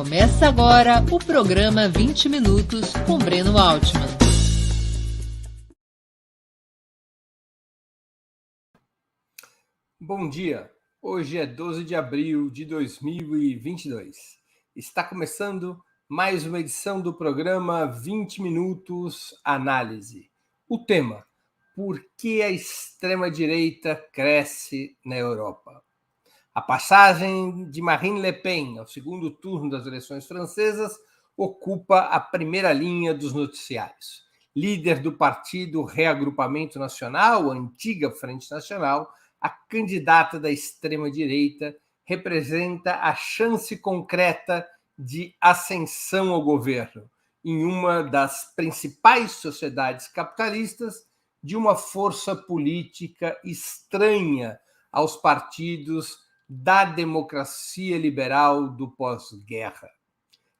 Começa agora o programa 20 Minutos com Breno Altman. Bom dia, hoje é 12 de abril de 2022. Está começando mais uma edição do programa 20 Minutos Análise. O tema: por que a extrema-direita cresce na Europa? A passagem de Marine Le Pen ao segundo turno das eleições francesas ocupa a primeira linha dos noticiários. Líder do partido Reagrupamento Nacional, a antiga Frente Nacional, a candidata da extrema-direita representa a chance concreta de ascensão ao governo em uma das principais sociedades capitalistas, de uma força política estranha aos partidos da democracia liberal do pós-guerra.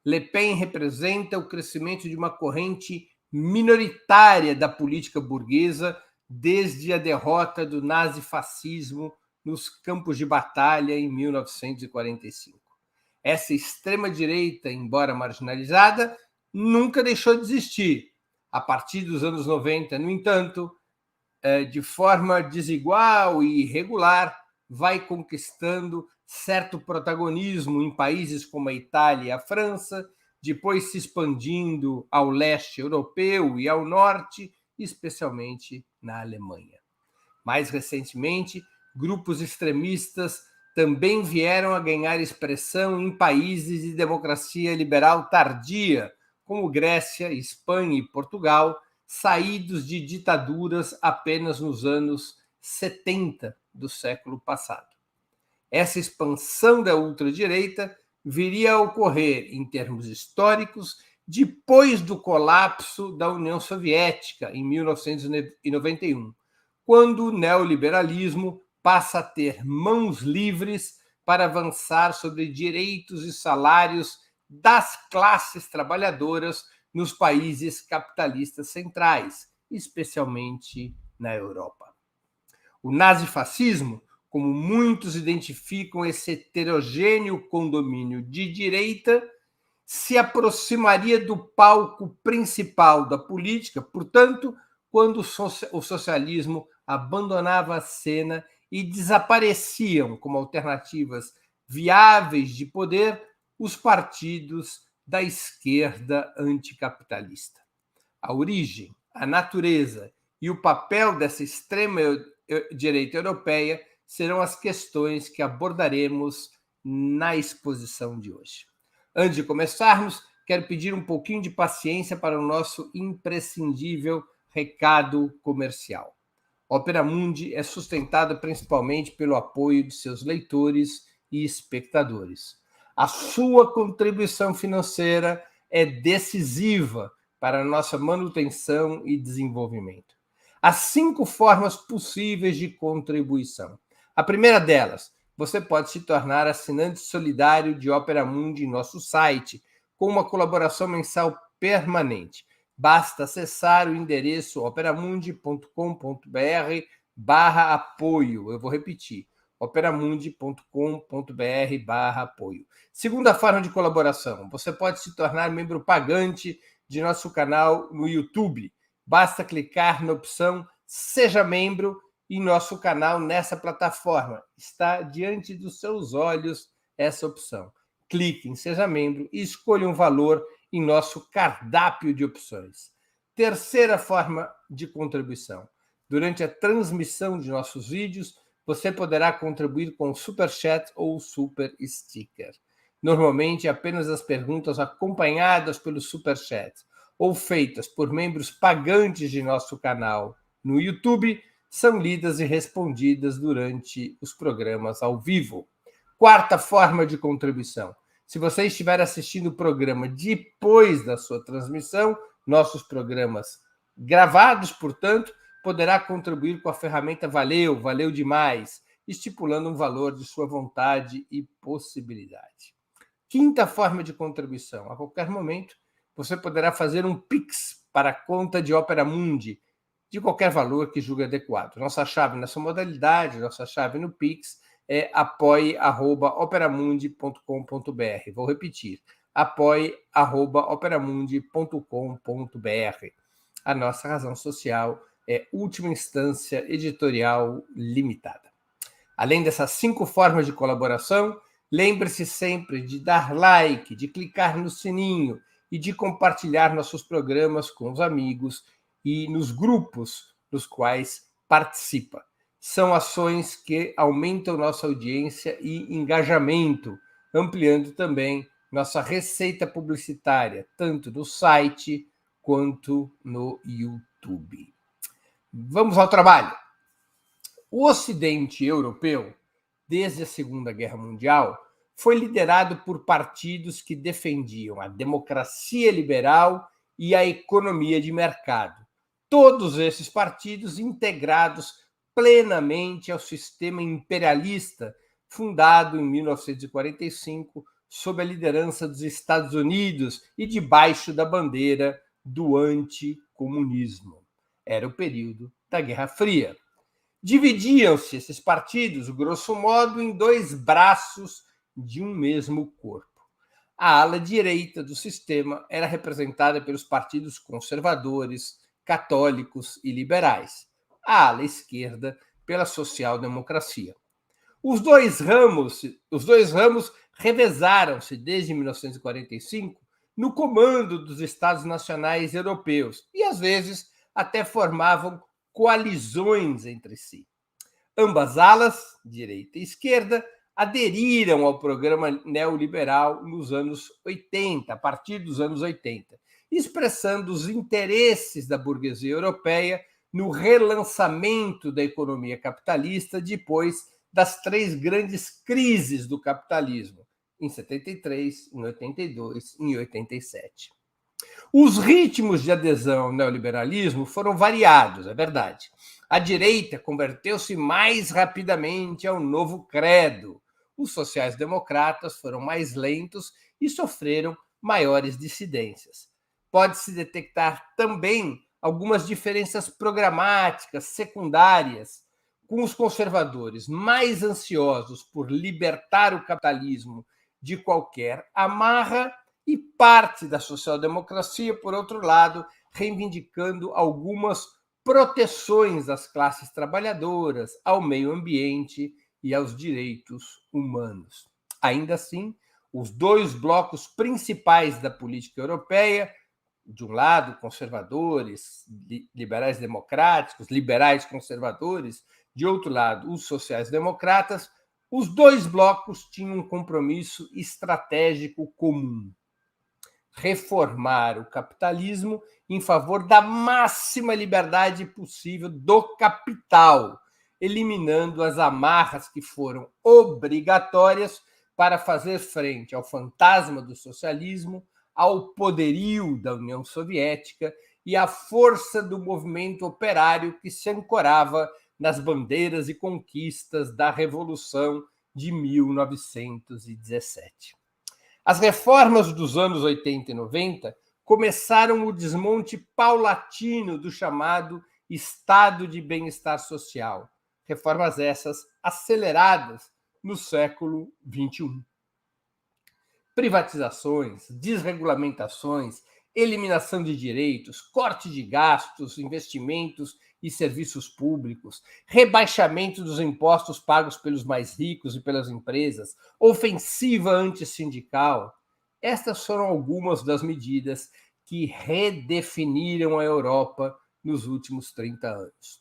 Le Pen representa o crescimento de uma corrente minoritária da política burguesa desde a derrota do nazifascismo nos campos de batalha em 1945. Essa extrema-direita, embora marginalizada, nunca deixou de existir. A partir dos anos 90, no entanto, de forma desigual e irregular, vai conquistando certo protagonismo em países como a Itália e a França, depois se expandindo ao leste europeu e ao norte, especialmente na Alemanha. Mais recentemente, grupos extremistas também vieram a ganhar expressão em países de democracia liberal tardia, como Grécia, Espanha e Portugal, saídos de ditaduras apenas nos anos 70 do século passado. Essa expansão da ultradireita viria a ocorrer, em termos históricos, depois do colapso da União Soviética, em 1991, quando o neoliberalismo passa a ter mãos livres para avançar sobre direitos e salários das classes trabalhadoras nos países capitalistas centrais, especialmente na Europa. O nazifascismo, como muitos identificam esse heterogêneo condomínio de direita, se aproximaria do palco principal da política, portanto, quando o socialismo abandonava a cena e desapareciam como alternativas viáveis de poder os partidos da esquerda anticapitalista. A origem, a natureza e o papel dessa extrema-direita europeia serão as questões que abordaremos na exposição de hoje. Antes de começarmos, quero pedir um pouquinho de paciência para o nosso imprescindível recado comercial. Opera Mundi é sustentada principalmente pelo apoio de seus leitores e espectadores. A sua contribuição financeira é decisiva para a nossa manutenção e desenvolvimento. Há 5 formas possíveis de contribuição. A primeira delas, você pode se tornar assinante solidário de Opera Mundi em nosso site, com uma colaboração mensal permanente. Basta acessar o endereço operamundi.com.br/apoio. Eu vou repetir, operamundi.com.br/apoio. Segunda forma de colaboração, você pode se tornar membro pagante de nosso canal no YouTube. Basta clicar na opção Seja Membro em nosso canal nessa plataforma. Está diante dos seus olhos essa opção. Clique em Seja Membro e escolha um valor em nosso cardápio de opções. Terceira forma de contribuição. Durante a transmissão de nossos vídeos, você poderá contribuir com o Super Chat ou o Super Sticker. Normalmente, apenas as perguntas acompanhadas pelo Super Chat ou feitas por membros pagantes de nosso canal no YouTube são lidas e respondidas durante os programas ao vivo. Quarta forma de contribuição. Se você estiver assistindo o programa depois da sua transmissão, nossos programas gravados, portanto, poderá contribuir com a ferramenta Valeu demais, estipulando um valor de sua vontade e possibilidade. Quinta forma de contribuição. A qualquer momento, você poderá fazer um Pix para a conta de Opera Mundi, de qualquer valor que julgue adequado. Nossa chave nessa modalidade, nossa chave no Pix é apoie@operamundi.com.br. Vou repetir, apoie@operamundi.com.br. A nossa razão social é Última Instância Editorial Limitada. Além dessas 5 formas de colaboração, lembre-se sempre de dar like, de clicar no sininho e de compartilhar nossos programas com os amigos e nos grupos nos quais participa. São ações que aumentam nossa audiência e engajamento, ampliando também nossa receita publicitária, tanto no site quanto no YouTube. Vamos ao trabalho. O Ocidente europeu, desde a Segunda Guerra Mundial, foi liderado por partidos que defendiam a democracia liberal e a economia de mercado. Todos esses partidos integrados plenamente ao sistema imperialista fundado em 1945 sob a liderança dos Estados Unidos e debaixo da bandeira do anticomunismo. Era o período da Guerra Fria. Dividiam-se esses partidos, grosso modo, em 2 braços de um mesmo corpo. A ala direita do sistema era representada pelos partidos conservadores, católicos e liberais. A ala esquerda pela social-democracia. Os dois ramos revezaram-se desde 1945 no comando dos Estados nacionais europeus e, às vezes, até formavam coalizões entre si. Ambas alas, direita e esquerda, aderiram ao programa neoliberal nos anos 80, a partir dos anos 80, expressando os interesses da burguesia europeia no relançamento da economia capitalista depois das 3 grandes crises do capitalismo, em 73, em 82 e em 87. Os ritmos de adesão ao neoliberalismo foram variados, é verdade. A direita converteu-se mais rapidamente ao novo credo. Os sociais-democratas foram mais lentos e sofreram maiores dissidências. Pode-se detectar também algumas diferenças programáticas secundárias, com os conservadores mais ansiosos por libertar o capitalismo de qualquer amarra e parte da social-democracia, por outro lado, reivindicando algumas proteções às classes trabalhadoras, ao meio ambiente e aos direitos humanos. Ainda assim, os 2 blocos principais da política europeia, de um lado, conservadores, liberais democráticos, liberais conservadores, de outro lado, os sociais-democratas, os 2 blocos tinham um compromisso estratégico comum: reformar o capitalismo em favor da máxima liberdade possível do capital, eliminando as amarras que foram obrigatórias para fazer frente ao fantasma do socialismo, ao poderio da União Soviética e à força do movimento operário que se ancorava nas bandeiras e conquistas da Revolução de 1917. As reformas dos anos 80 e 90 começaram o desmonte paulatino do chamado Estado de Bem-Estar Social. Reformas essas aceleradas no século XXI. Privatizações, desregulamentações, eliminação de direitos, corte de gastos, investimentos e serviços públicos, rebaixamento dos impostos pagos pelos mais ricos e pelas empresas, ofensiva antissindical. Estas foram algumas das medidas que redefiniram a Europa nos últimos 30 anos.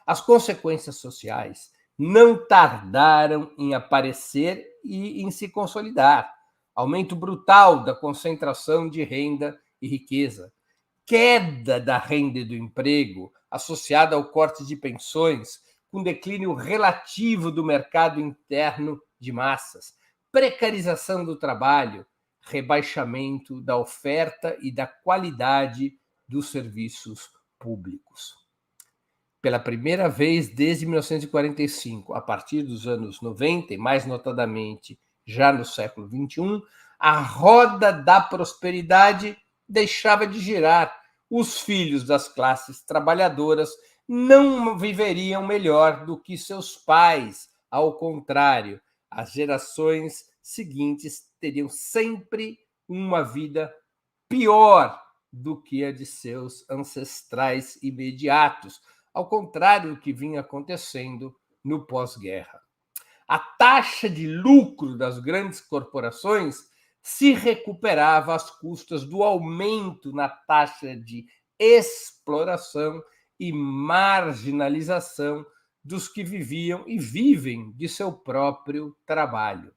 As consequências sociais não tardaram em aparecer e em se consolidar. Aumento brutal da concentração de renda e riqueza, queda da renda e do emprego, associada ao corte de pensões, com declínio relativo do mercado interno de massas, precarização do trabalho, rebaixamento da oferta e da qualidade dos serviços públicos. Pela primeira vez desde 1945, a partir dos anos 90, e mais notadamente já no século XXI, a roda da prosperidade deixava de girar. Os filhos das classes trabalhadoras não viveriam melhor do que seus pais. Ao contrário, as gerações seguintes teriam sempre uma vida pior do que a de seus ancestrais imediatos, ao contrário do que vinha acontecendo no pós-guerra. A taxa de lucro das grandes corporações se recuperava às custas do aumento na taxa de exploração e marginalização dos que viviam e vivem de seu próprio trabalho.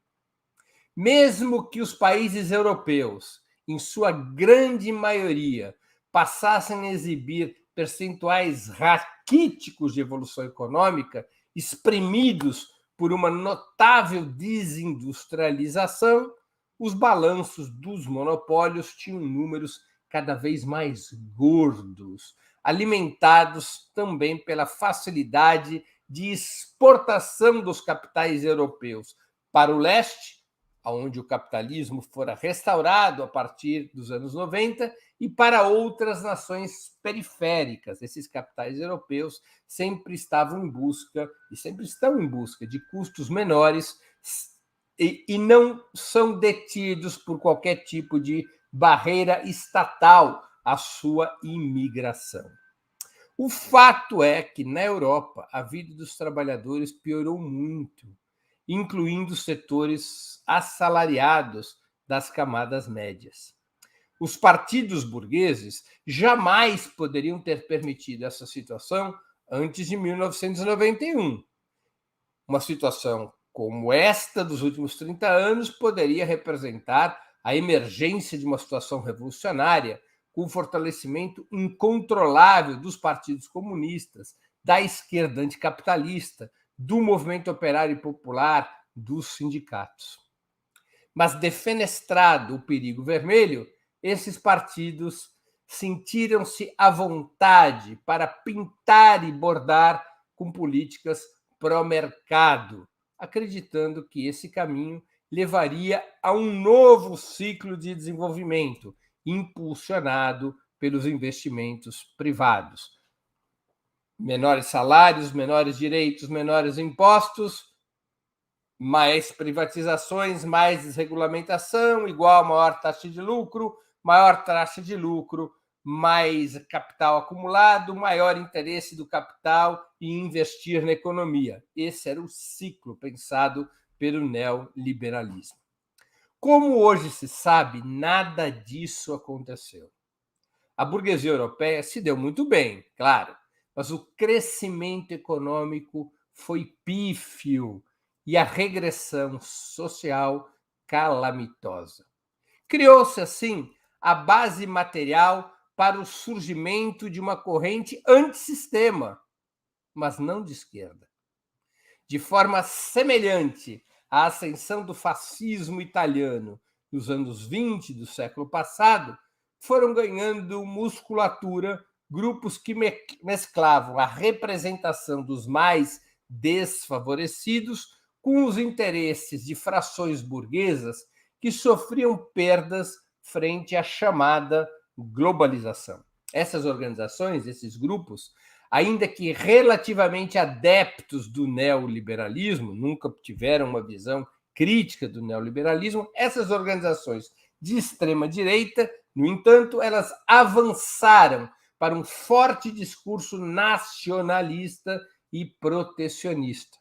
Mesmo que os países europeus, em sua grande maioria, passassem a exibir percentuais raquíticos de evolução econômica, exprimidos por uma notável desindustrialização, os balanços dos monopólios tinham números cada vez mais gordos, alimentados também pela facilidade de exportação dos capitais europeus para o leste, onde o capitalismo fora restaurado a partir dos anos 90, e para outras nações periféricas. Esses capitais europeus sempre estavam em busca, e sempre estão em busca, de custos menores e não são detidos por qualquer tipo de barreira estatal à sua imigração. O fato é que, na Europa, a vida dos trabalhadores piorou muito, incluindo setores assalariados das camadas médias. Os partidos burgueses jamais poderiam ter permitido essa situação antes de 1991. Uma situação como esta dos últimos 30 anos poderia representar a emergência de uma situação revolucionária, com o fortalecimento incontrolável dos partidos comunistas, da esquerda anticapitalista, do movimento operário e popular, dos sindicatos. Mas, defenestrado o perigo vermelho, esses partidos sentiram-se à vontade para pintar e bordar com políticas pró-mercado, acreditando que esse caminho levaria a um novo ciclo de desenvolvimento, impulsionado pelos investimentos privados. Menores salários, menores direitos, menores impostos, mais privatizações, mais desregulamentação, igual a maior taxa de lucro, mais capital acumulado, maior interesse do capital em investir na economia. Esse era o ciclo pensado pelo neoliberalismo. Como hoje se sabe, nada disso aconteceu. A burguesia europeia se deu muito bem, claro, mas o crescimento econômico foi pífio e a regressão social calamitosa. Criou-se, assim, a base material para o surgimento de uma corrente antissistema, mas não de esquerda. De forma semelhante à ascensão do fascismo italiano nos anos 20 do século passado, foram ganhando musculatura grupos que mesclavam a representação dos mais desfavorecidos com os interesses de frações burguesas que sofriam perdas frente à chamada globalização. Essas organizações, esses grupos, ainda que relativamente adeptos do neoliberalismo, nunca tiveram uma visão crítica do neoliberalismo, essas organizações de extrema-direita, no entanto, elas avançaram para um forte discurso nacionalista e protecionista.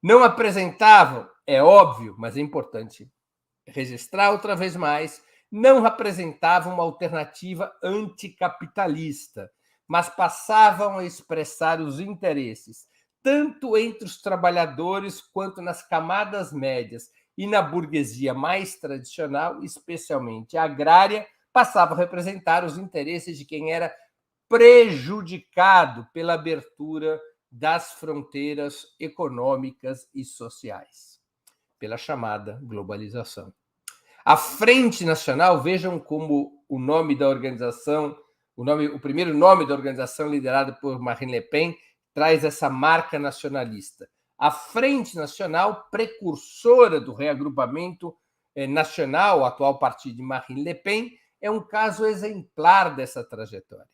Não apresentavam, é óbvio, mas é importante registrar outra vez mais, não apresentavam uma alternativa anticapitalista, mas passavam a expressar os interesses, tanto entre os trabalhadores quanto nas camadas médias e na burguesia mais tradicional, especialmente agrária, passavam a representar os interesses de quem era prejudicado pela abertura das fronteiras econômicas e sociais, pela chamada globalização. A Frente Nacional, vejam como o nome da organização, o primeiro nome da organização liderada por Marine Le Pen traz essa marca nacionalista. A Frente Nacional, precursora do reagrupamento nacional, o atual partido de Marine Le Pen, é um caso exemplar dessa trajetória.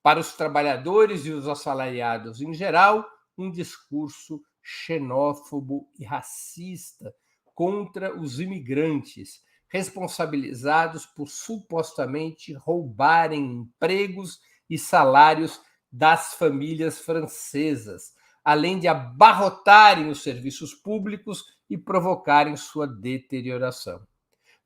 Para os trabalhadores e os assalariados em geral, um discurso xenófobo e racista contra os imigrantes, responsabilizados por supostamente roubarem empregos e salários das famílias francesas, além de abarrotarem os serviços públicos e provocarem sua deterioração.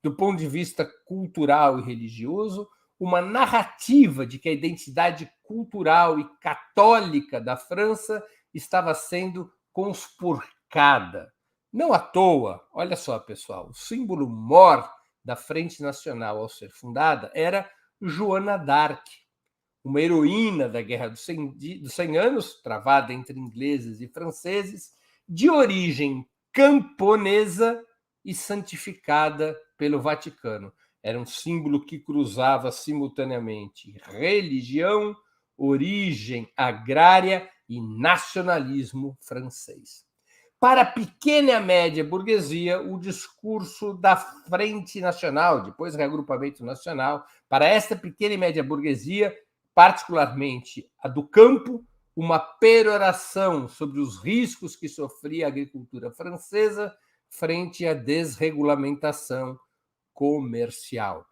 Do ponto de vista cultural e religioso, uma narrativa de que a identidade cultural e católica da França estava sendo conspurcada. Não à toa, olha só, pessoal, o símbolo mor da Frente Nacional ao ser fundada era Joana d'Arc, uma heroína da Guerra dos 100 Anos, travada entre ingleses e franceses, de origem camponesa e santificada pelo Vaticano. Era um símbolo que cruzava simultaneamente religião, origem agrária e nacionalismo francês. Para a pequena e a média burguesia, o discurso da Frente Nacional, depois Reagrupamento Nacional, para esta pequena e média burguesia, particularmente a do campo, uma peroração sobre os riscos que sofria a agricultura francesa frente à desregulamentação comercial.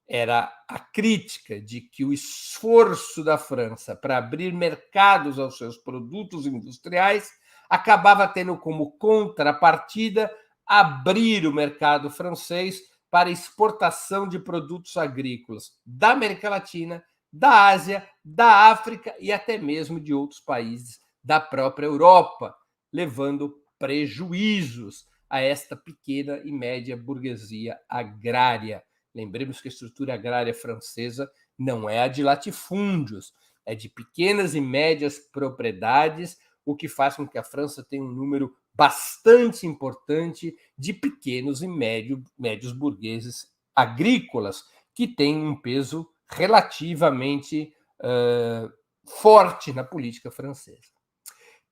Era a crítica de que o esforço da França para abrir mercados aos seus produtos industriais acabava tendo como contrapartida abrir o mercado francês para exportação de produtos agrícolas da América Latina, da Ásia, da África e até mesmo de outros países da própria Europa, levando prejuízos a esta pequena e média burguesia agrária. Lembremos que a estrutura agrária francesa não é a de latifúndios, é de pequenas e médias propriedades, o que faz com que a França tenha um número bastante importante de pequenos e médios burgueses agrícolas, que têm um peso relativamente forte na política francesa.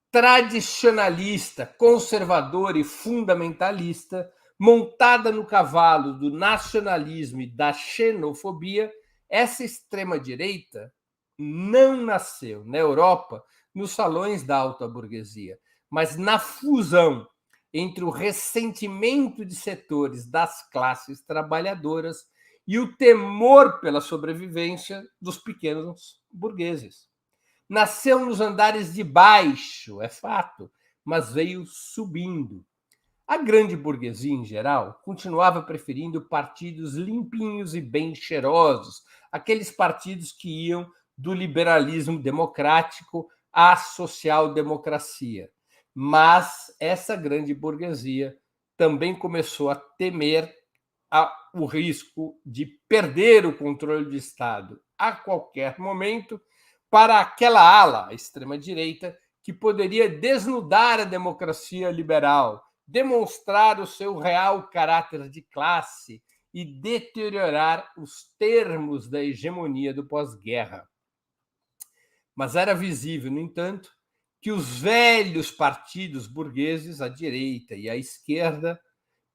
Tradicionalista, conservadora e fundamentalista, montada no cavalo do nacionalismo e da xenofobia, essa extrema-direita não nasceu na Europa nos salões da alta burguesia, mas na fusão entre o ressentimento de setores das classes trabalhadoras e o temor pela sobrevivência dos pequenos burgueses. Nasceu nos andares de baixo, é fato, mas veio subindo. A grande burguesia, em geral, continuava preferindo partidos limpinhos e bem cheirosos, aqueles partidos que iam do liberalismo democrático à social-democracia. Mas essa grande burguesia também começou a temer o risco de perder o controle do Estado a qualquer momento para aquela ala, a extrema-direita, que poderia desnudar a democracia liberal, demonstrar o seu real caráter de classe e deteriorar os termos da hegemonia do pós-guerra. Mas era visível, no entanto, que os velhos partidos burgueses, a direita e a esquerda,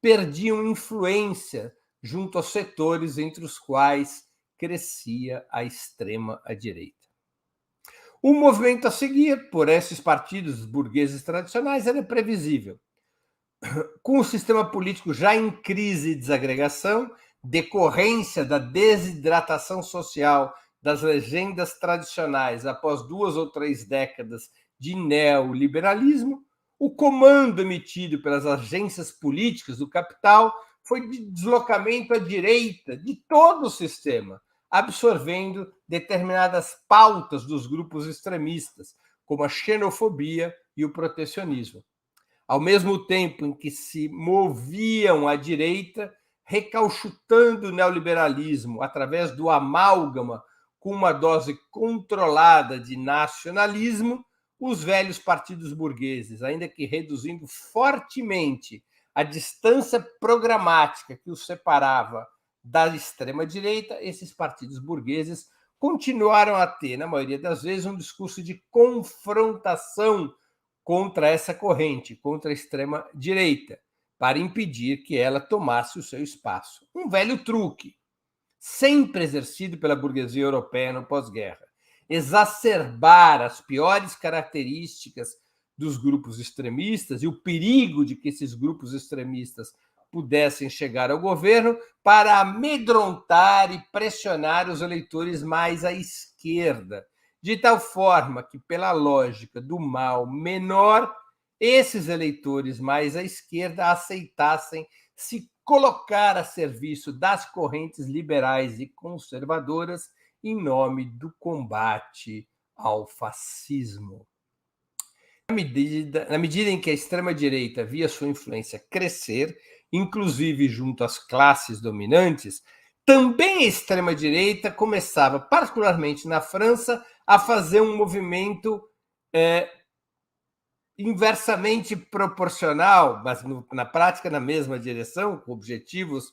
perdiam influência junto aos setores entre os quais crescia a extrema-direita. O movimento a seguir por esses partidos burgueses tradicionais era previsível. Com o sistema político já em crise e desagregação, decorrência da desidratação social das legendas tradicionais após 2 ou 3 décadas de neoliberalismo, o comando emitido pelas agências políticas do capital foi de deslocamento à direita de todo o sistema, absorvendo determinadas pautas dos grupos extremistas, como a xenofobia e o protecionismo. Ao mesmo tempo em que se moviam à direita, recauchutando o neoliberalismo através do amálgama com uma dose controlada de nacionalismo, os velhos partidos burgueses, ainda que reduzindo fortemente a distância programática que os separava da extrema-direita, esses partidos burgueses continuaram a ter, na maioria das vezes, um discurso de confrontação contra essa corrente, contra a extrema-direita, para impedir que ela tomasse o seu espaço. Um velho truque, sempre exercido pela burguesia europeia no pós-guerra. Exacerbar as piores características dos grupos extremistas e o perigo de que esses grupos extremistas pudessem chegar ao governo para amedrontar e pressionar os eleitores mais à esquerda, de tal forma que, pela lógica do mal menor, esses eleitores mais à esquerda aceitassem se colocar a serviço das correntes liberais e conservadoras em nome do combate ao fascismo. Na medida em que a extrema-direita via sua influência crescer, inclusive junto às classes dominantes, também a extrema-direita começava, particularmente na França, a fazer um movimento inversamente proporcional, mas na prática na mesma direção, com objetivos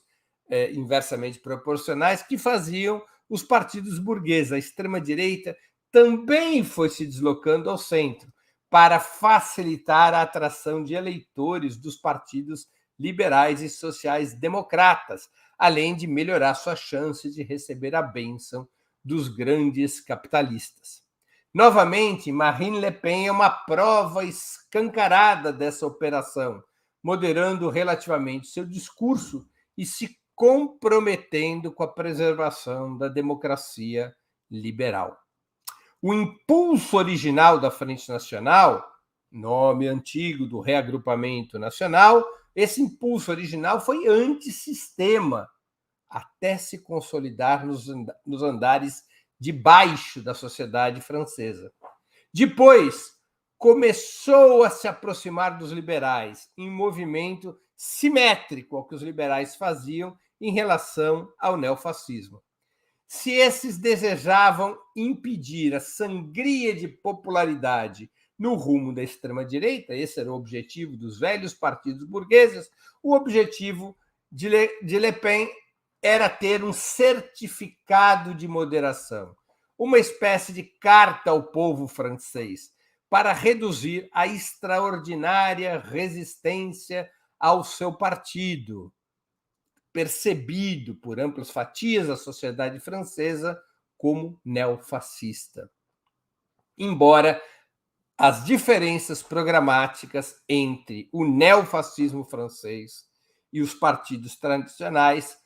inversamente proporcionais, que faziam os partidos burgueses. A extrema-direita também foi se deslocando ao centro para facilitar a atração de eleitores dos partidos liberais e sociais-democratas, além de melhorar sua chance de receber a bênção dos grandes capitalistas. Novamente, Marine Le Pen é uma prova escancarada dessa operação, moderando relativamente seu discurso e se comprometendo com a preservação da democracia liberal. O impulso original da Frente Nacional, nome antigo do Reagrupamento Nacional, esse impulso original foi antissistema, até se consolidar nos andares de baixo da sociedade francesa. Depois, começou a se aproximar dos liberais, em movimento simétrico ao que os liberais faziam em relação ao neofascismo. Se esses desejavam impedir a sangria de popularidade no rumo da extrema-direita, esse era o objetivo dos velhos partidos burgueses, o objetivo de Le Pen era ter um certificado de moderação, uma espécie de carta ao povo francês, para reduzir a extraordinária resistência ao seu partido, percebido por amplas fatias da sociedade francesa como neofascista. Embora as diferenças programáticas entre o neofascismo francês e os partidos tradicionais,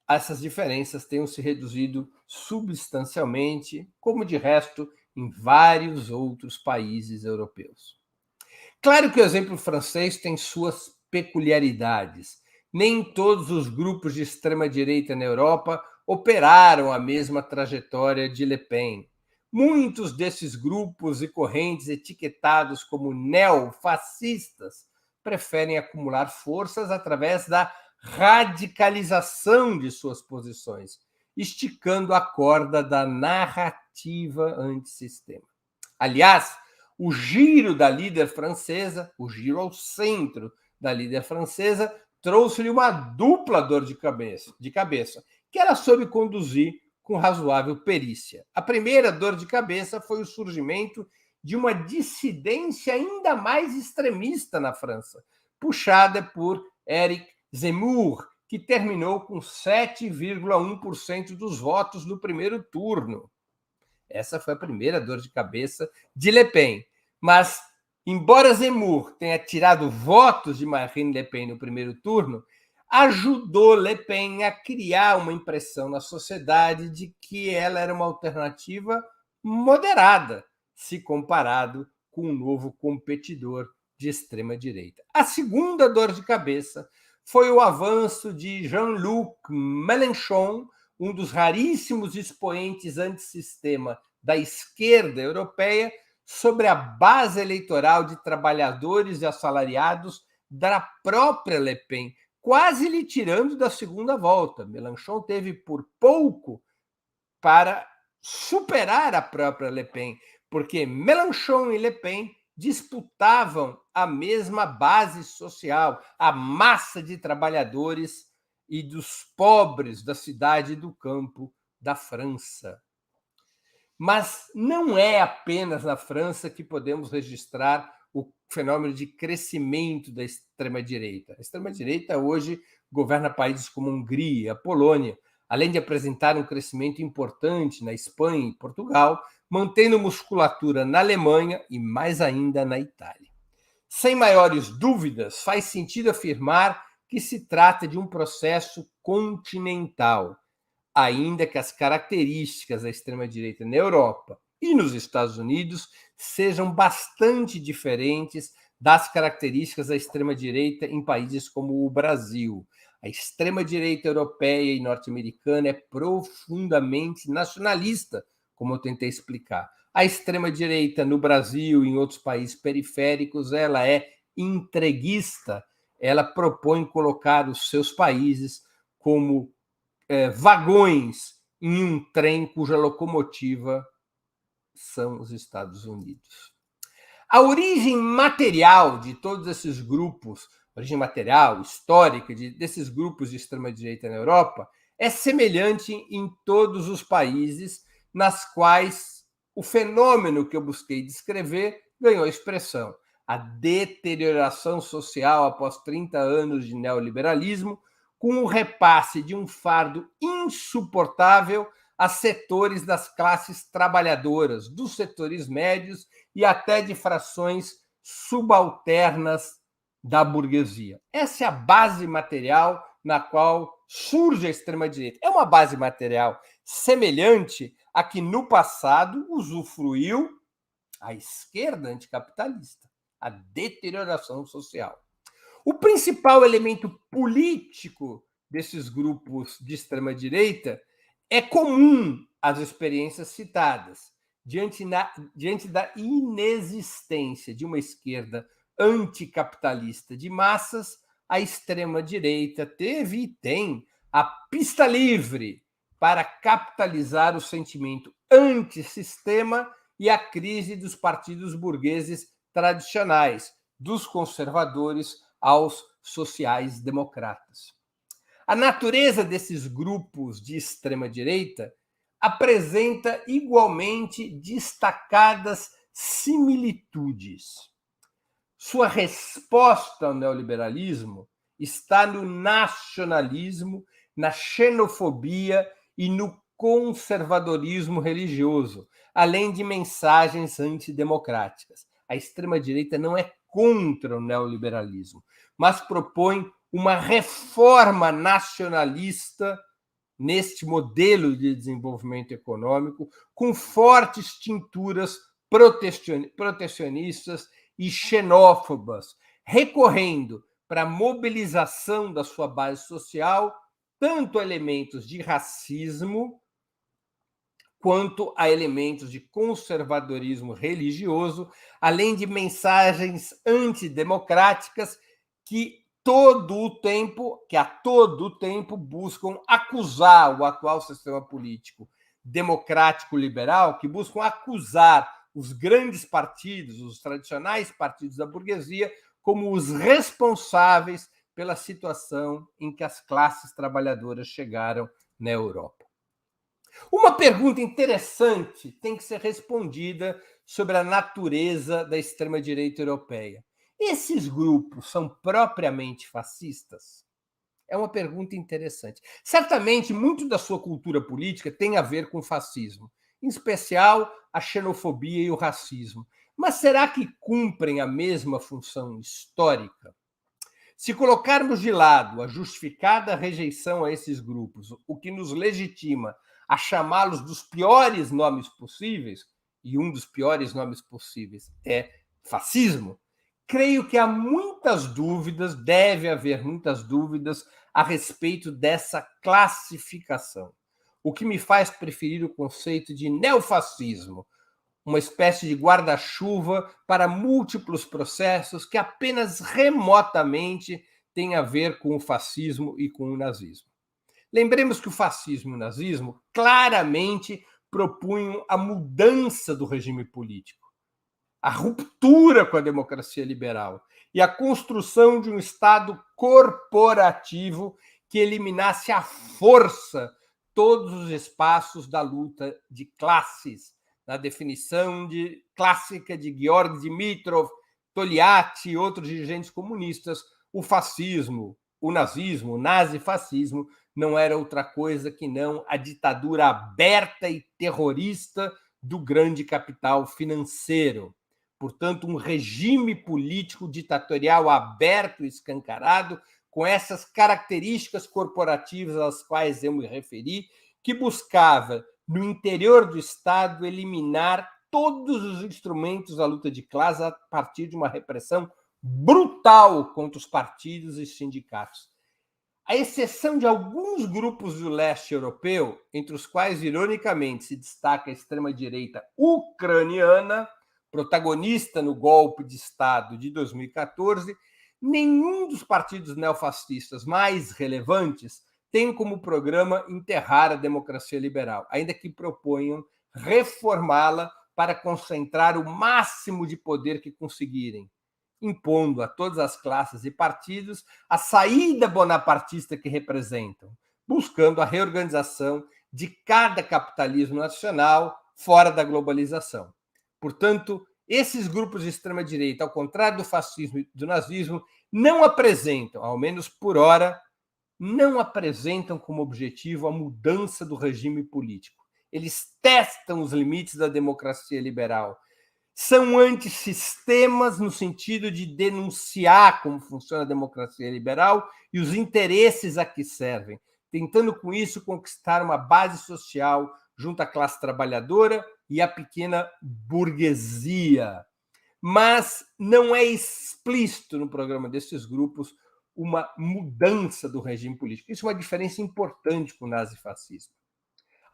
essas diferenças tenham se reduzido substancialmente, como de resto em vários outros países europeus. Claro que o exemplo francês tem suas peculiaridades. Nem todos os grupos de extrema-direita na Europa operaram a mesma trajetória de Le Pen. Muitos desses grupos e correntes etiquetados como neofascistas preferem acumular forças através da radicalização de suas posições, esticando a corda da narrativa antissistema. Aliás, o giro da líder francesa, o giro ao centro da líder francesa, trouxe-lhe uma dupla dor de cabeça, que ela soube conduzir com razoável perícia. A primeira dor de cabeça foi o surgimento de uma dissidência ainda mais extremista na França, puxada por Éric Zemmour, que terminou com 7,1% dos votos no primeiro turno. Essa foi a primeira dor de cabeça de Le Pen. Mas, embora Zemmour tenha tirado votos de Marine Le Pen no primeiro turno, ajudou Le Pen a criar uma impressão na sociedade de que ela era uma alternativa moderada, se comparado com um novo competidor de extrema-direita. A segunda dor de cabeça foi o avanço de Jean-Luc Mélenchon, um dos raríssimos expoentes antissistema da esquerda europeia, sobre a base eleitoral de trabalhadores e assalariados da própria Le Pen, quase lhe tirando da segunda volta. Mélenchon teve por pouco para superar a própria Le Pen, porque Mélenchon e Le Pen disputavam a mesma base social, a massa de trabalhadores e dos pobres da cidade e do campo da França. Mas não é apenas na França que podemos registrar o fenômeno de crescimento da extrema-direita. A extrema-direita hoje governa países como a Hungria e a Polônia, além de apresentar um crescimento importante na Espanha e Portugal, mantendo musculatura na Alemanha e mais ainda na Itália. Sem maiores dúvidas, faz sentido afirmar que se trata de um processo continental, ainda que as características da extrema-direita na Europa e nos Estados Unidos sejam bastante diferentes das características da extrema-direita em países como o Brasil. A extrema-direita europeia e norte-americana é profundamente nacionalista, como eu tentei explicar. A extrema-direita no Brasil e em outros países periféricos, ela é entreguista, ela propõe colocar os seus países como vagões em um trem cuja locomotiva são os Estados Unidos. A origem material de todos esses grupos, origem material, histórica, desses grupos de extrema-direita na Europa, é semelhante em todos os países nas quais o fenômeno que eu busquei descrever ganhou expressão. A deterioração social após 30 anos de neoliberalismo, com o repasse de um fardo insuportável a setores das classes trabalhadoras, dos setores médios e até de frações subalternas da burguesia. Essa é a base material na qual surge a extrema-direita. É uma base material semelhante a que no passado usufruiu a esquerda anticapitalista, a deterioração social. O principal elemento político desses grupos de extrema-direita é comum às experiências citadas. Diante da inexistência de uma esquerda anticapitalista de massas, a extrema-direita teve e tem a pista livre para capitalizar o sentimento antissistema e a crise dos partidos burgueses tradicionais, dos conservadores aos sociais-democratas. A natureza desses grupos de extrema-direita apresenta igualmente destacadas similitudes. Sua resposta ao neoliberalismo está no nacionalismo, na xenofobia e no conservadorismo religioso, além de mensagens antidemocráticas. A extrema-direita não é contra o neoliberalismo, mas propõe uma reforma nacionalista neste modelo de desenvolvimento econômico, com fortes tinturas protecionistas e xenófobas, recorrendo para a mobilização da sua base social, tanto a elementos de racismo quanto a elementos de conservadorismo religioso, além de mensagens antidemocráticas que a todo tempo buscam acusar o atual sistema político democrático liberal, que buscam acusar os grandes partidos, os tradicionais partidos da burguesia, como os responsáveis pela situação em que as classes trabalhadoras chegaram na Europa. Uma pergunta interessante tem que ser respondida sobre a natureza da extrema-direita europeia. Esses grupos são propriamente fascistas? É uma pergunta interessante. Certamente, muito da sua cultura política tem a ver com o fascismo, em especial a xenofobia e o racismo. Mas será que cumprem a mesma função histórica? Se colocarmos de lado a justificada rejeição a esses grupos, o que nos legitima a chamá-los dos piores nomes possíveis, e um dos piores nomes possíveis é fascismo, creio que há muitas dúvidas, deve haver muitas dúvidas a respeito dessa classificação, o que me faz preferir o conceito de neofascismo, uma espécie de guarda-chuva para múltiplos processos que apenas remotamente têm a ver com o fascismo e com o nazismo. Lembremos que o fascismo e o nazismo claramente propunham a mudança do regime político, a ruptura com a democracia liberal e a construção de um Estado corporativo que eliminasse à força todos os espaços da luta de classes, na definição clássica de Georg Dimitrov, Togliatti e outros dirigentes comunistas, o fascismo, o nazismo, o nazifascismo, não era outra coisa que não a ditadura aberta e terrorista do grande capital financeiro. Portanto, um regime político ditatorial aberto e escancarado, com essas características corporativas às quais eu me referi, que buscava, no interior do Estado, eliminar todos os instrumentos da luta de classe a partir de uma repressão brutal contra os partidos e sindicatos. À exceção de alguns grupos do leste europeu, entre os quais, ironicamente, se destaca a extrema-direita ucraniana, protagonista no golpe de Estado de 2014, nenhum dos partidos neofascistas mais relevantes tem como programa enterrar a democracia liberal, ainda que proponham reformá-la para concentrar o máximo de poder que conseguirem, impondo a todas as classes e partidos a saída bonapartista que representam, buscando a reorganização de cada capitalismo nacional fora da globalização. Portanto, esses grupos de extrema-direita, ao contrário do fascismo e do nazismo, não apresentam, ao menos por hora, não apresentam como objetivo a mudança do regime político. Eles testam os limites da democracia liberal. São antissistemas no sentido de denunciar como funciona a democracia liberal e os interesses a que servem, tentando com isso conquistar uma base social junto à classe trabalhadora e à pequena burguesia. Mas não é explícito no programa desses grupos uma mudança do regime político. Isso é uma diferença importante com o nazifascismo.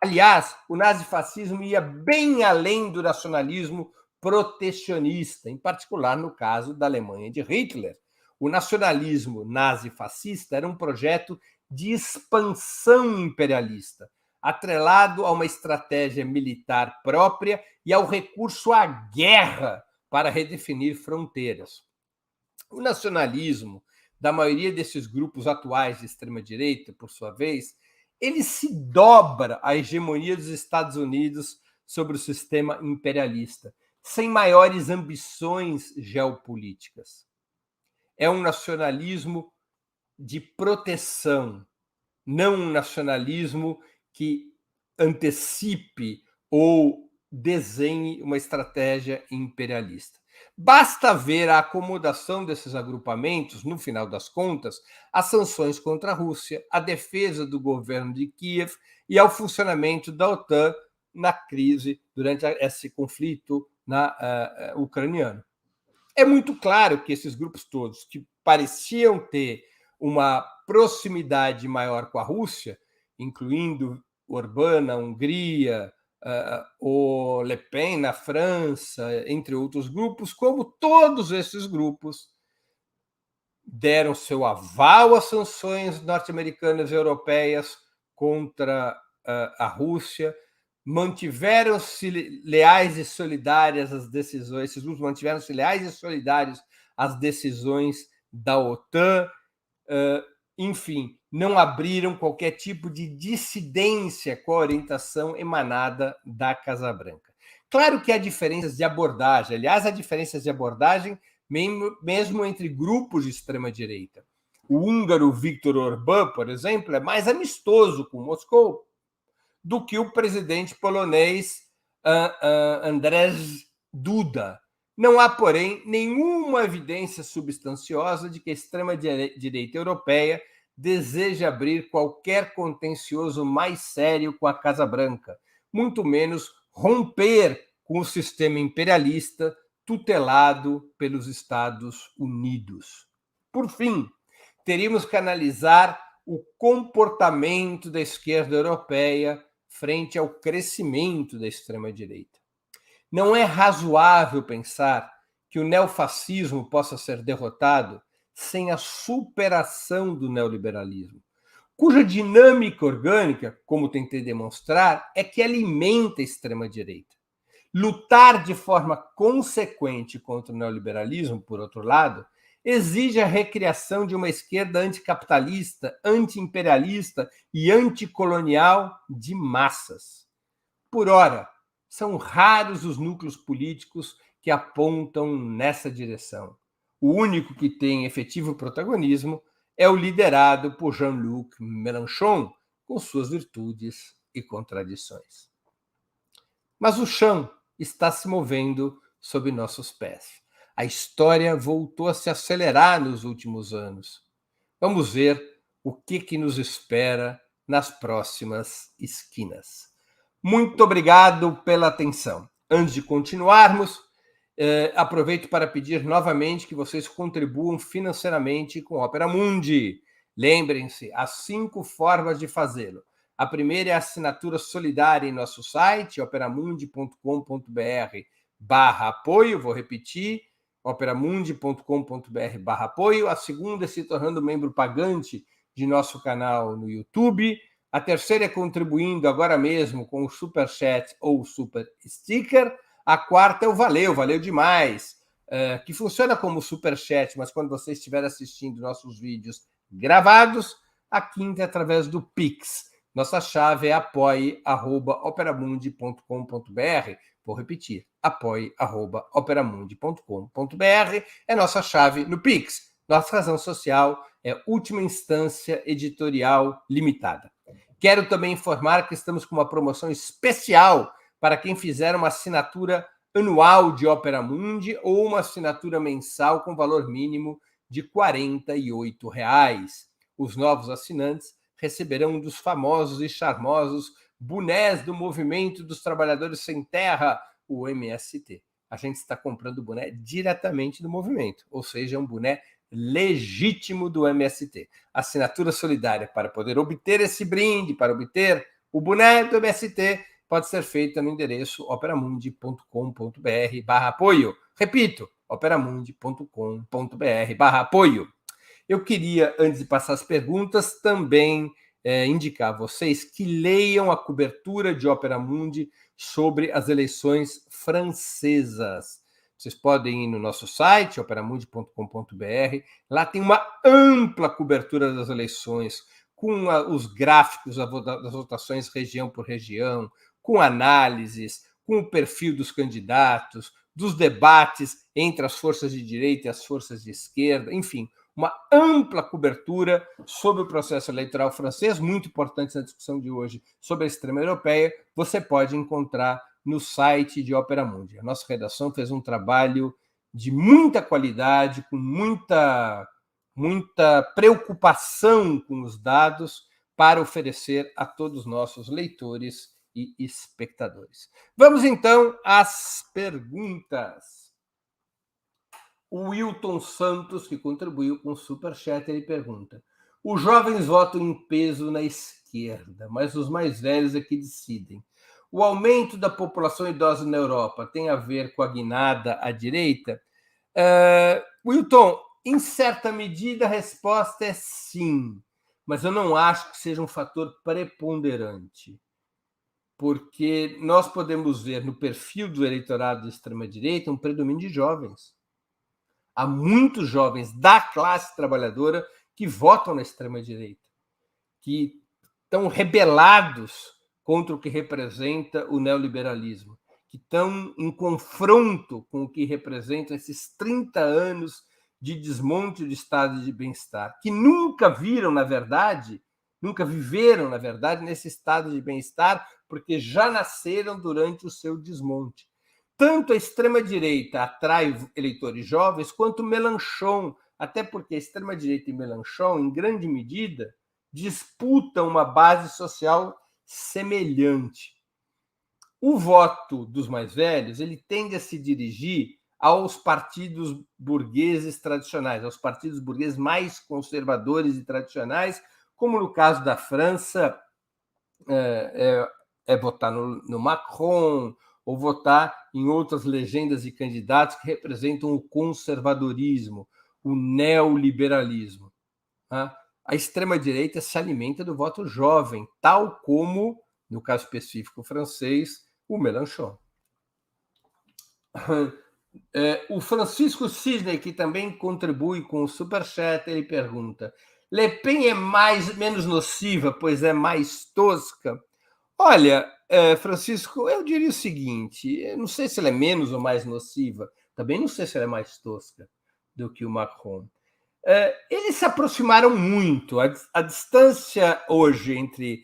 Aliás, o nazifascismo ia bem além do nacionalismo protecionista, em particular no caso da Alemanha de Hitler. O nacionalismo nazi-fascista era um projeto de expansão imperialista, atrelado a uma estratégia militar própria e ao recurso à guerra para redefinir fronteiras. O nacionalismo da maioria desses grupos atuais de extrema-direita, por sua vez, ele se dobra à hegemonia dos Estados Unidos sobre o sistema imperialista, sem maiores ambições geopolíticas. É um nacionalismo de proteção, não um nacionalismo que antecipe ou desenhe uma estratégia imperialista. Basta ver a acomodação desses agrupamentos, no final das contas, às sanções contra a Rússia, à defesa do governo de Kiev e ao funcionamento da OTAN na crise durante esse conflito ucraniano. É muito claro que esses grupos todos, que pareciam ter uma proximidade maior com a Rússia, incluindo Orbán na Hungria, o Le Pen na França, entre outros grupos, como todos esses grupos deram seu aval às sanções norte-americanas e europeias contra a Rússia, mantiveram-se leais e solidárias às decisões, esses grupos mantiveram-se leais e solidários às decisões da OTAN, enfim, não abriram qualquer tipo de dissidência com a orientação emanada da Casa Branca. Claro que há diferenças de abordagem, aliás, há diferenças de abordagem mesmo entre grupos de extrema-direita. O húngaro Viktor Orbán, por exemplo, é mais amistoso com Moscou do que o presidente polonês Andrzej Duda. Não há, porém, nenhuma evidência substanciosa de que a extrema-direita europeia deseja abrir qualquer contencioso mais sério com a Casa Branca, muito menos romper com o sistema imperialista tutelado pelos Estados Unidos. Por fim, teríamos que analisar o comportamento da esquerda europeia frente ao crescimento da extrema-direita. Não é razoável pensar que o neofascismo possa ser derrotado sem a superação do neoliberalismo, cuja dinâmica orgânica, como tentei demonstrar, é que alimenta a extrema-direita. Lutar de forma consequente contra o neoliberalismo, por outro lado, exige a recriação de uma esquerda anticapitalista, antiimperialista e anticolonial de massas. Por ora, são raros os núcleos políticos que apontam nessa direção. O único que tem efetivo protagonismo é o liderado por Jean-Luc Mélenchon, com suas virtudes e contradições. Mas o chão está se movendo sob nossos pés. A história voltou a se acelerar nos últimos anos. Vamos ver o que nos espera nas próximas esquinas. Muito obrigado pela atenção. Antes de continuarmos, aproveito para pedir novamente que vocês contribuam financeiramente com Opera Mundi. Lembrem-se, há 5 formas de fazê-lo. A primeira é a assinatura solidária em nosso site, operamundi.com.br/apoio. Vou repetir, operamundi.com.br/apoio. A segunda é se tornando membro pagante de nosso canal no YouTube. A terceira é contribuindo agora mesmo com o Super Chat ou o Super Sticker. A quarta é o valeu demais, que funciona como Super Chat, mas quando você estiver assistindo nossos vídeos gravados. A quinta é através do Pix. Nossa chave é apoie@operamundi.com.br. Vou repetir, apoie@operamundi.com.br é nossa chave no Pix. Nossa razão social é Última Instância Editorial Limitada. Quero também informar que estamos com uma promoção especial para quem fizer uma assinatura anual de Opera Mundi ou uma assinatura mensal com valor mínimo de R$ 48. Os novos assinantes receberão um dos famosos e charmosos bonés do Movimento dos Trabalhadores Sem Terra, o MST. A gente está comprando o boné diretamente do movimento, ou seja, é um boné legítimo do MST. Assinatura solidária para poder obter esse brinde, para obter o boné do MST, pode ser feita no endereço operamundi.com.br/apoio. Repito, operamundi.com.br/apoio. Eu queria, antes de passar as perguntas, também indicar a vocês que leiam a cobertura de Opera Mundi sobre as eleições francesas. Vocês podem ir no nosso site, operamundi.com.br. Lá tem uma ampla cobertura das eleições, com os gráficos das votações região por região, com análises, com o perfil dos candidatos, dos debates entre as forças de direita e as forças de esquerda, enfim, uma ampla cobertura sobre o processo eleitoral francês, muito importante na discussão de hoje sobre a extrema europeia, você pode encontrar no site de Opera Mundi. A nossa redação fez um trabalho de muita qualidade, com muita preocupação com os dados para oferecer a todos os nossos leitores e espectadores. Vamos então às perguntas. O Wilton Santos, que contribuiu com o Superchat, ele pergunta: os jovens votam em peso na esquerda, mas os mais velhos é que decidem. O aumento da população idosa na Europa tem a ver com a guinada à direita? Wilton, em certa medida a resposta é sim, mas eu não acho que seja um fator preponderante, porque nós podemos ver no perfil do eleitorado de extrema-direita um predomínio de jovens. Há muitos jovens da classe trabalhadora que votam na extrema-direita, que estão rebelados contra o que representa o neoliberalismo, que estão em confronto com o que representam esses 30 anos de desmonte do estado de bem-estar, que nunca viveram, na verdade, nesse estado de bem-estar, porque já nasceram durante o seu desmonte. Tanto a extrema-direita atrai eleitores jovens, quanto Mélenchon, até porque a extrema-direita e Mélenchon, em grande medida, disputam uma base social semelhante. O voto dos mais velhos ele tende a se dirigir aos partidos burgueses tradicionais, aos partidos burgueses mais conservadores e tradicionais, como no caso da França, votar no Macron, ou votar em outras legendas e candidatos que representam o conservadorismo, o neoliberalismo. A extrema-direita se alimenta do voto jovem, tal como, no caso específico francês, o Mélenchon. O Francisco Cisney, que também contribui com o Superchat, ele pergunta: Le Pen é menos nociva, pois é mais tosca? Olha, Francisco, eu diria o seguinte, eu não sei se ela é menos ou mais nociva, também não sei se ela é mais tosca do que o Macron. Eles se aproximaram muito, a distância hoje entre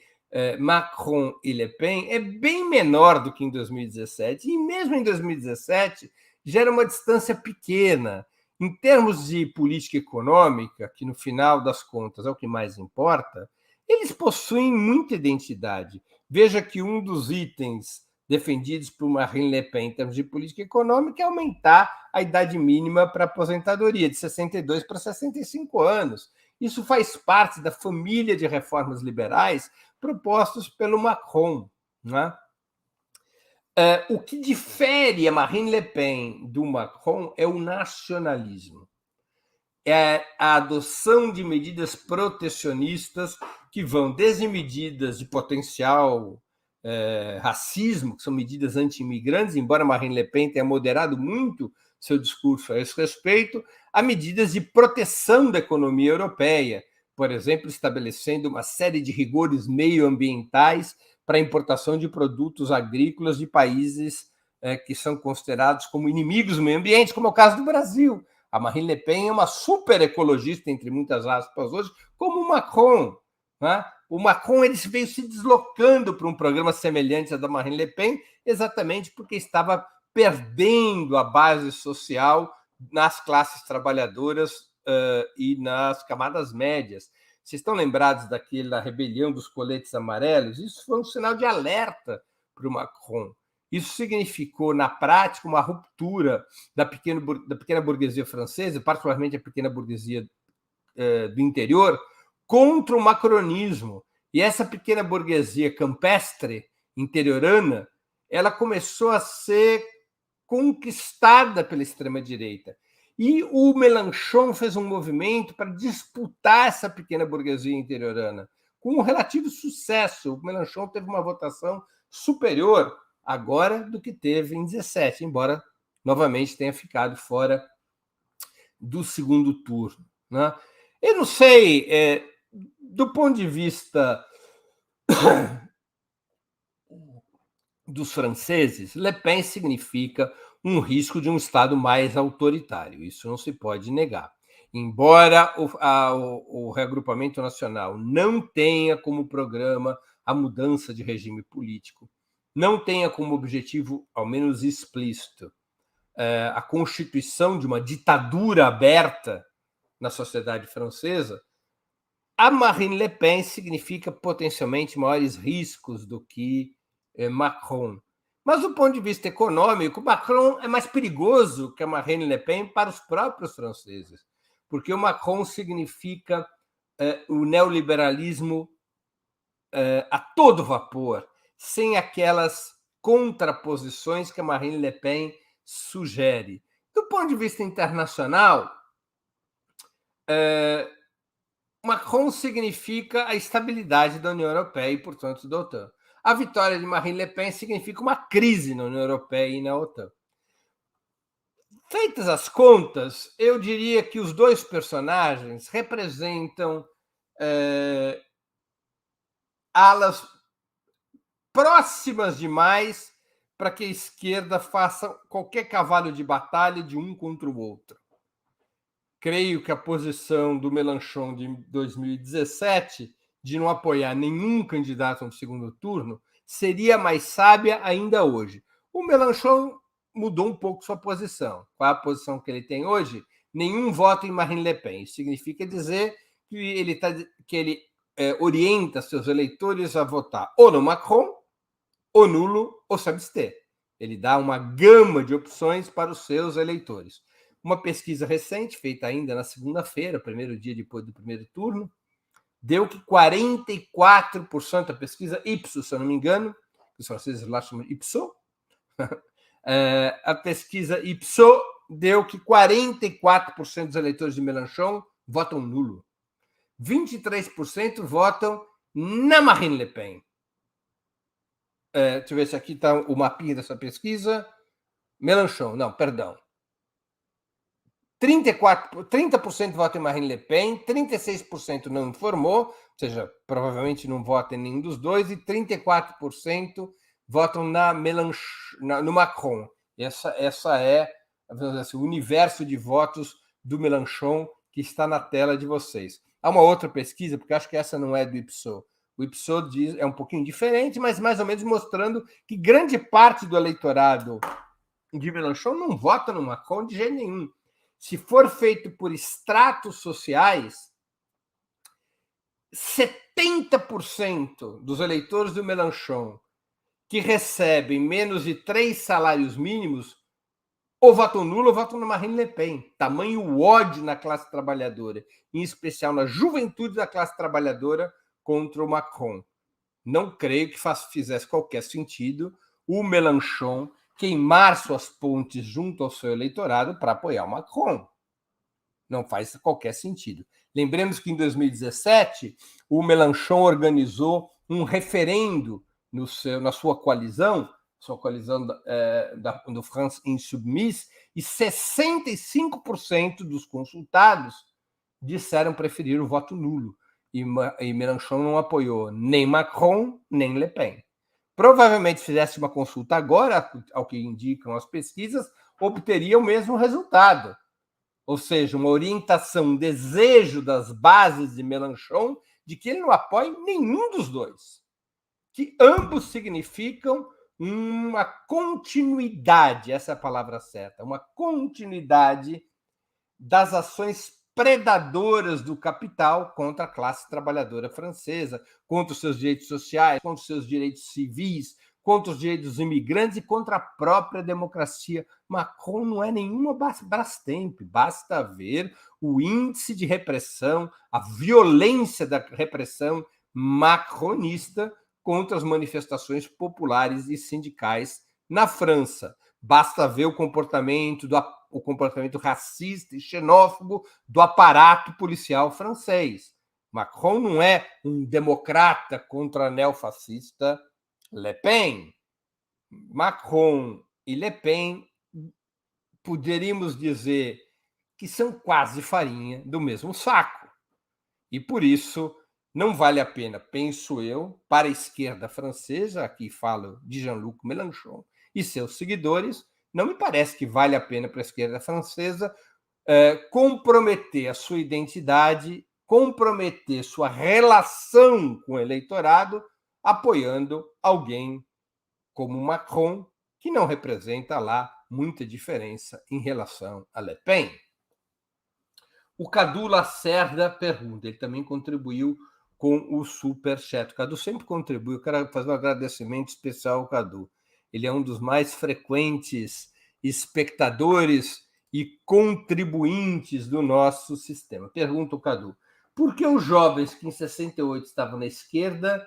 Macron e Le Pen é bem menor do que em 2017, e mesmo em 2017 já era uma distância pequena. Em termos de política econômica, que no final das contas é o que mais importa, eles possuem muita identidade. Veja que um dos itens defendidos por Marine Le Pen em termos de política econômica é aumentar a idade mínima para aposentadoria, de 62 para 65 anos. Isso faz parte da família de reformas liberais propostos pelo Macron, né? O que difere a Marine Le Pen do Macron é o nacionalismo. É a adoção de medidas protecionistas que vão desde medidas de potencial racismo, que são medidas anti-imigrantes, embora Marine Le Pen tenha moderado muito seu discurso a esse respeito, a medidas de proteção da economia europeia, por exemplo, estabelecendo uma série de rigores meioambientais para a importação de produtos agrícolas de países que são considerados como inimigos do meio ambiente, como é o caso do Brasil. A Marine Le Pen é uma super ecologista, entre muitas aspas, hoje, como o Macron. Né? O Macron ele veio se deslocando para um programa semelhante ao da Marine Le Pen, exatamente porque estava perdendo a base social nas classes trabalhadoras e nas camadas médias. Vocês estão lembrados daquela rebelião dos coletes amarelos? Isso foi um sinal de alerta para o Macron. Isso significou, na prática, uma ruptura da pequena burguesia francesa, particularmente a pequena burguesia do interior, contra o macronismo. E essa pequena burguesia campestre, interiorana, ela começou a ser conquistada pela extrema-direita. E o Mélenchon fez um movimento para disputar essa pequena burguesia interiorana, com um relativo sucesso. O Mélenchon teve uma votação superior agora do que teve em 17, embora novamente tenha ficado fora do segundo turno. Né? Eu não sei, do ponto de vista dos franceses, Le Pen significa um risco de um Estado mais autoritário. Isso não se pode negar. Embora o reagrupamento nacional não tenha como programa a mudança de regime político, não tenha como objetivo, ao menos explícito, a constituição de uma ditadura aberta na sociedade francesa, a Marine Le Pen significa potencialmente maiores riscos do que Macron. Mas, do ponto de vista econômico, Macron é mais perigoso que a Marine Le Pen para os próprios franceses, porque o Macron significa o neoliberalismo a todo vapor, sem aquelas contraposições que a Marine Le Pen sugere. Do ponto de vista internacional, Macron significa a estabilidade da União Europeia e, portanto, da OTAN. A vitória de Marine Le Pen significa uma crise na União Europeia e na OTAN. Feitas as contas, eu diria que os dois personagens representam alas próximas demais para que a esquerda faça qualquer cavalo de batalha de um contra o outro. Creio que a posição do Mélenchon de 2017 de não apoiar nenhum candidato no segundo turno seria mais sábia ainda hoje. O Mélenchon mudou um pouco sua posição. Qual é a posição que ele tem hoje? Nenhum voto em Marine Le Pen. Isso significa dizer que ele orienta seus eleitores a votar ou no Macron, ou nulo, ou se abster. Ele dá uma gama de opções para os seus eleitores. Uma pesquisa recente, feita ainda na segunda-feira, primeiro dia depois do primeiro turno, deu que 44%, a pesquisa Ipsos, se eu não me engano, os franceses lá chamam Ipsos, a pesquisa Ipsos deu que 44% dos eleitores de Mélenchon votam nulo. 23% votam na Marine Le Pen. Deixa eu ver se aqui está o mapinha dessa pesquisa. Mélenchon, não, perdão. 30% votam em Marine Le Pen, 36% não informou, ou seja, provavelmente não vota em nenhum dos dois, e 34% votam no Macron. Essa é, vamos dizer assim, o universo de votos do Mélenchon que está na tela de vocês. Há uma outra pesquisa, porque acho que essa não é do Ipsos. O Ipsos é um pouquinho diferente, mas mais ou menos mostrando que grande parte do eleitorado de Mélenchon não vota no Macron de jeito nenhum. se for feito por estratos sociais, 70% dos eleitores do Mélenchon que recebem menos de 3 salários mínimos ou votam nulo ou votam na Marine Le Pen. Tamanho ódio na classe trabalhadora, em especial na juventude da classe trabalhadora, contra o Macron. Não creio que fizesse qualquer sentido o Mélenchon queimar suas pontes junto ao seu eleitorado para apoiar o Macron. Não faz qualquer sentido. Lembremos que em 2017 o Mélenchon organizou um referendo na sua coalizão do France Insoumise, e 65% dos consultados disseram preferir o voto nulo. E Mélenchon não apoiou nem Macron, nem Le Pen. Provavelmente, se fizesse uma consulta agora, ao que indicam as pesquisas, obteria o mesmo resultado. Ou seja, uma orientação, um desejo das bases de Mélenchon de que ele não apoie nenhum dos dois. Que ambos significam uma continuidade, essa é a palavra certa, uma continuidade das ações predadoras do capital contra a classe trabalhadora francesa, contra os seus direitos sociais, contra os seus direitos civis, contra os direitos dos imigrantes e contra a própria democracia. Macron não é nenhuma Brastemp, basta ver o índice de repressão, a violência da repressão macronista contra as manifestações populares e sindicais na França. Basta ver o comportamento racista e xenófobo do aparato policial francês. Macron não é um democrata contra a neofascista Le Pen. Macron e Le Pen poderíamos dizer que são quase farinha do mesmo saco. E por isso não vale a pena, penso eu, para a esquerda francesa, aqui falo de Jean-Luc Mélenchon e seus seguidores, não me parece que vale a pena para a esquerda francesa comprometer a sua identidade, comprometer sua relação com o eleitorado, apoiando alguém como Macron, que não representa lá muita diferença em relação a Le Pen. O Cadu Lacerda pergunta, ele também contribuiu com o Superchat. O Cadu sempre contribui, eu quero fazer um agradecimento especial ao Cadu. Ele é um dos mais frequentes espectadores e contribuintes do nosso sistema. Pergunta o Cadu, por que os jovens que em 68 estavam na esquerda,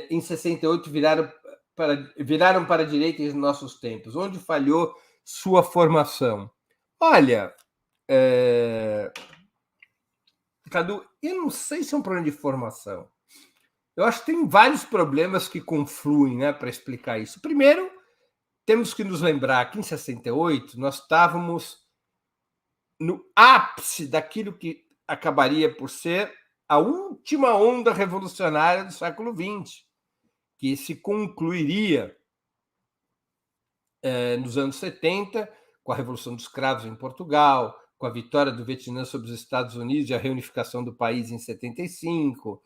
em 68 viraram para a direita em nossos tempos? Onde falhou sua formação? Olha, Cadu, eu não sei se é um problema de formação. Eu acho que tem vários problemas que confluem, né, para explicar isso. Primeiro, temos que nos lembrar que em 68 nós estávamos no ápice daquilo que acabaria por ser a última onda revolucionária do século XX, que se concluiria nos anos 70, com a Revolução dos Cravos em Portugal, com a vitória do Vietnã sobre os Estados Unidos e a reunificação do país em 75,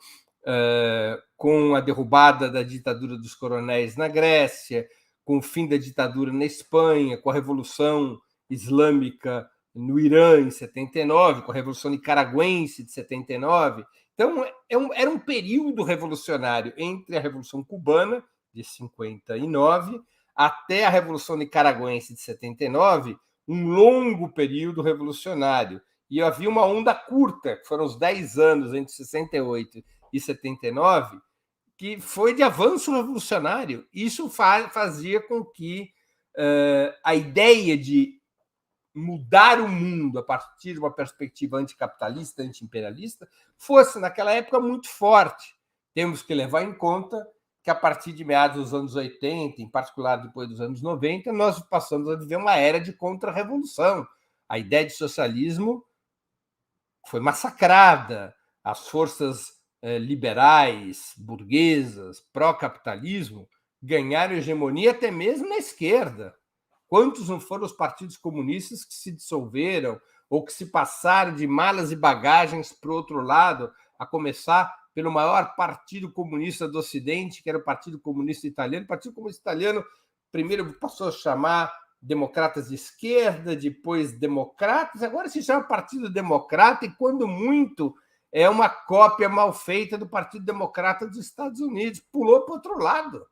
com a derrubada da ditadura dos coronéis na Grécia, com o fim da ditadura na Espanha, com a Revolução Islâmica no Irã em 79, com a Revolução Nicaragüense de 79. Então, era um período revolucionário entre a Revolução Cubana, de 59, até a Revolução Nicaragüense de 79, um longo período revolucionário. E havia uma onda curta, que foram os 10 anos entre 68 e 79, que foi de avanço revolucionário. Isso fazia com que a ideia de mudar o mundo a partir de uma perspectiva anticapitalista, antiimperialista, fosse, naquela época, muito forte. Temos que levar em conta que, a partir de meados dos anos 80, em particular depois dos anos 90, nós passamos a viver uma era de contra-revolução. A ideia de socialismo foi massacrada. As forças liberais, burguesas, pró-capitalismo, ganharam hegemonia até mesmo na esquerda. Quantos não foram os partidos comunistas que se dissolveram ou que se passaram de malas e bagagens para o outro lado, a começar pelo maior partido comunista do Ocidente, que era o Partido Comunista Italiano. O Partido Comunista Italiano primeiro passou a chamar Democratas de Esquerda, depois Democratas, agora se chama Partido Democrata, e quando muito é uma cópia mal feita do Partido Democrata dos Estados Unidos, pulou para o outro lado.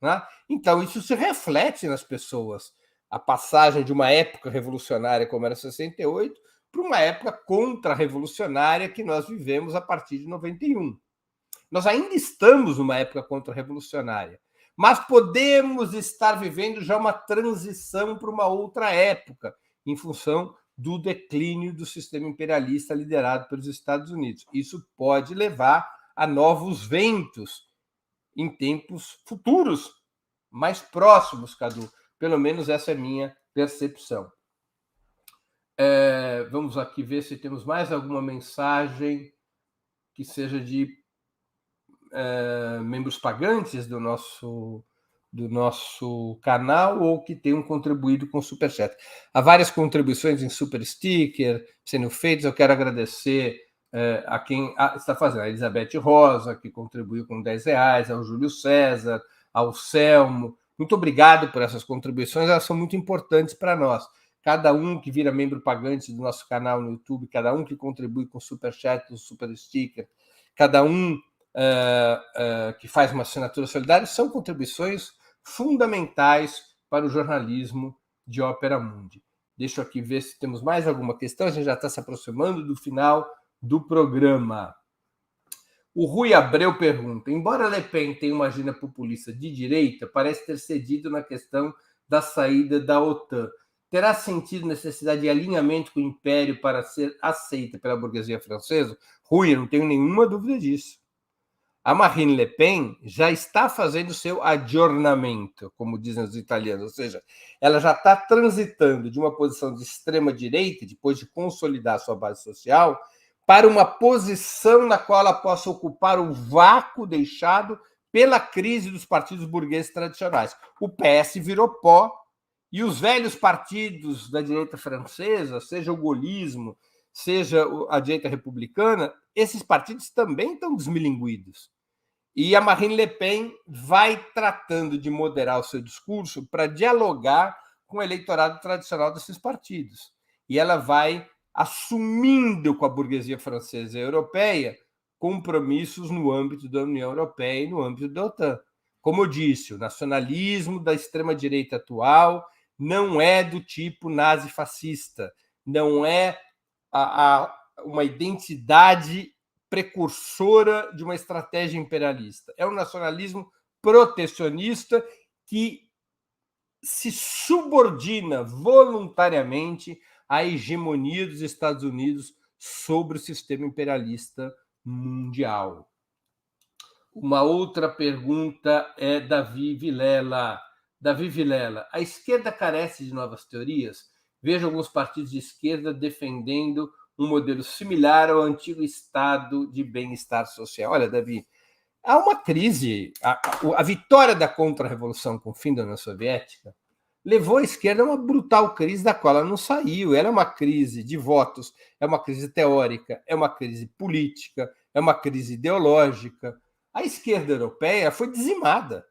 Né? Então, isso se reflete nas pessoas. A passagem de uma época revolucionária, como era 68, para uma época contra-revolucionária que nós vivemos a partir de 91. Nós ainda estamos numa época contra-revolucionária, mas podemos estar vivendo já uma transição para uma outra época, em função do declínio do sistema imperialista liderado pelos Estados Unidos. Isso pode levar a novos ventos em tempos futuros, mais próximos, Cadu. Pelo menos essa é a minha percepção. Vamos aqui ver se temos mais alguma mensagem que seja de membros pagantes do nosso canal ou que tenham contribuído com o Superchat. Há várias contribuições em Super Sticker sendo feitas. Eu quero agradecer a quem está fazendo. A Elizabeth Rosa, que contribuiu com R$10, ao Júlio César, ao Selmo. Muito obrigado por essas contribuições, elas são muito importantes para nós. Cada um que vira membro pagante do nosso canal no YouTube, cada um que contribui com o Superchat, o Super Sticker, cada um que faz uma assinatura solidária, são contribuições fundamentais para o jornalismo de Opera Mundi. Deixa eu aqui ver se temos mais alguma questão, a gente já está se aproximando do final do programa. O Rui Abreu pergunta: embora Le Pen tenha uma agenda populista de direita, parece ter cedido na questão da saída da OTAN. Terá sentido necessidade de alinhamento com o Império para ser aceita pela burguesia francesa? Rui, eu não tenho nenhuma dúvida disso. A Marine Le Pen já está fazendo seu aggiornamento, como dizem os italianos, ou seja, ela já está transitando de uma posição de extrema-direita, depois de consolidar sua base social, para uma posição na qual ela possa ocupar o vácuo deixado pela crise dos partidos burgueses tradicionais. O PS virou pó e os velhos partidos da direita francesa, seja o gaullismo, seja a direita republicana, esses partidos também estão desmilinguidos. E a Marine Le Pen vai tratando de moderar o seu discurso para dialogar com o eleitorado tradicional desses partidos. E ela vai assumindo com a burguesia francesa e europeia compromissos no âmbito da União Europeia e no âmbito da OTAN. Como eu disse, o nacionalismo da extrema-direita atual não é do tipo nazi-fascista, não é uma identidade precursora de uma estratégia imperialista. É um nacionalismo protecionista que se subordina voluntariamente à hegemonia dos Estados Unidos sobre o sistema imperialista mundial. Uma outra pergunta é Davi Vilela. Davi Vilela, a esquerda carece de novas teorias? Vejo alguns partidos de esquerda defendendo um modelo similar ao antigo estado de bem-estar social. Olha, Davi, há uma crise. A vitória da contra-revolução com o fim da União Soviética levou a esquerda a uma brutal crise da qual ela não saiu. Ela é uma crise de votos, é uma crise teórica, é uma crise política, é uma crise ideológica. A esquerda europeia foi dizimada,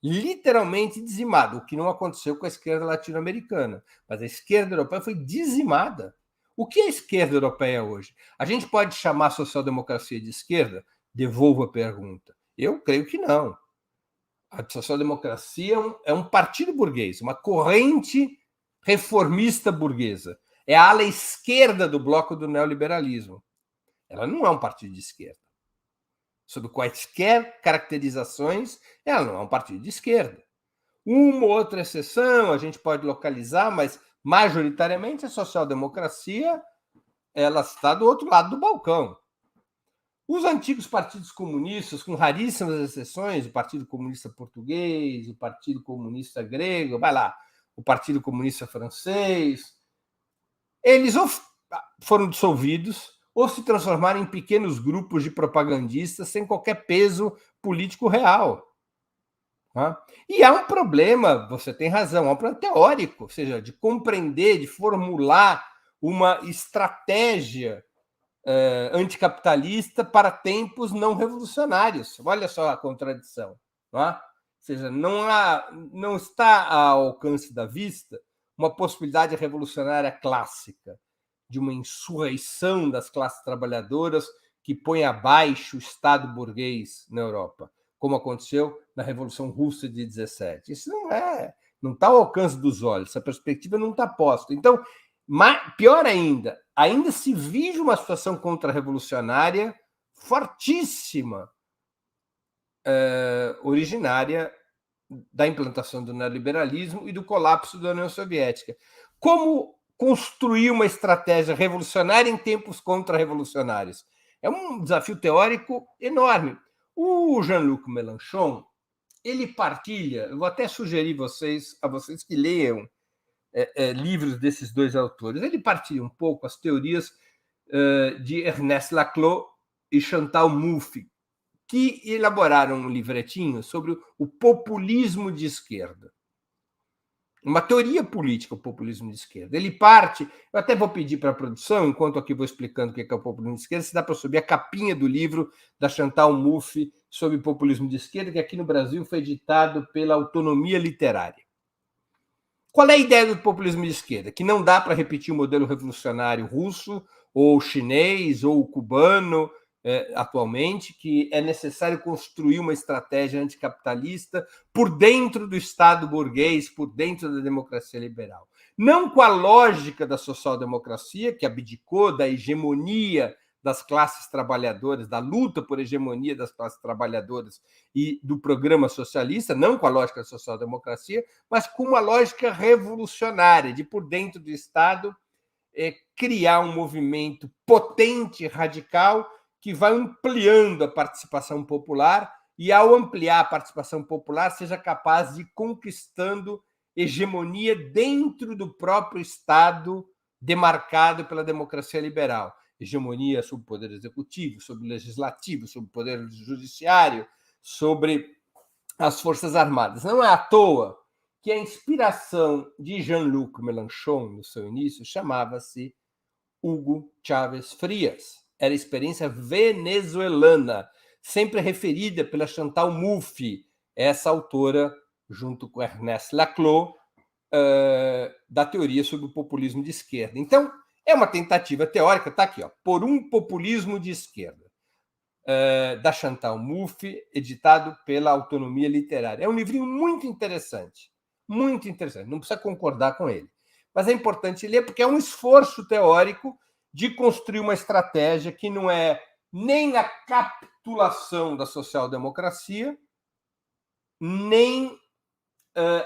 literalmente dizimada, o que não aconteceu com a esquerda latino-americana. Mas a esquerda europeia foi dizimada. O que é a esquerda europeia hoje? A gente pode chamar a social-democracia de esquerda? Devolvo a pergunta. Eu creio que não. A social-democracia é um partido burguês, uma corrente reformista burguesa. É a ala esquerda do bloco do neoliberalismo. Ela não é um partido de esquerda. Sob quaisquer caracterizações, ela não é um partido de esquerda. Uma ou outra exceção a gente pode localizar, mas majoritariamente a social-democracia ela está do outro lado do balcão. Os antigos partidos comunistas, com raríssimas exceções, o Partido Comunista Português, o Partido Comunista Grego, vai lá, o Partido Comunista Francês, eles ou foram dissolvidos ou se transformaram em pequenos grupos de propagandistas sem qualquer peso político real. E há um problema, você tem razão, há um problema teórico, ou seja, de compreender, de formular uma estratégia anticapitalista para tempos não revolucionários. Olha só a contradição. seja, não está ao alcance da vista uma possibilidade revolucionária clássica de uma insurreição das classes trabalhadoras que põe abaixo o Estado burguês na Europa, como aconteceu na Revolução Russa de 17. Isso não está ao alcance dos olhos, essa perspectiva não está posta. Então, pior ainda se vive uma situação contra-revolucionária fortíssima, originária da implantação do neoliberalismo e do colapso da União Soviética. Como construir uma estratégia revolucionária em tempos contra-revolucionários? É um desafio teórico enorme. O Jean-Luc Mélenchon, ele partilha, eu vou até sugerir a vocês que leiam livros desses dois autores, ele partilha um pouco as teorias de Ernest Laclau e Chantal Mouffe, que elaboraram um livretinho sobre o populismo de esquerda. Uma teoria política, o populismo de esquerda. Ele parte, eu até vou pedir para a produção, enquanto aqui vou explicando o que é o populismo de esquerda, se dá para subir a capinha do livro da Chantal Mouffe sobre populismo de esquerda, que aqui no Brasil foi editado pela Autonomia Literária. Qual é a ideia do populismo de esquerda? Que não dá para repetir o modelo revolucionário russo, ou chinês, ou cubano, atualmente, que é necessário construir uma estratégia anticapitalista por dentro do Estado burguês, por dentro da democracia liberal. Não com a lógica da social-democracia, que abdicou da hegemonia das classes trabalhadoras, da luta por hegemonia das classes trabalhadoras e do programa socialista, não com a lógica da social-democracia, mas com uma lógica revolucionária, de por dentro do Estado criar um movimento potente, radical, que vai ampliando a participação popular e, ao ampliar a participação popular, seja capaz de ir conquistando hegemonia dentro do próprio Estado demarcado pela democracia liberal. Hegemonia sobre o poder executivo, sobre o legislativo, sobre o poder judiciário, sobre as forças armadas. Não é à toa que a inspiração de Jean-Luc Mélenchon, no seu início, chamava-se Hugo Chávez Frías. Era a experiência venezuelana, sempre referida pela Chantal Mouffe, essa autora, junto com Ernest Laclau, da teoria sobre o populismo de esquerda. Então, é uma tentativa teórica, está aqui, por um populismo de esquerda, da Chantal Mouffe, editado pela Autonomia Literária. É um livrinho muito interessante, não precisa concordar com ele, mas é importante ler porque é um esforço teórico de construir uma estratégia que não é nem a capitulação da social-democracia, nem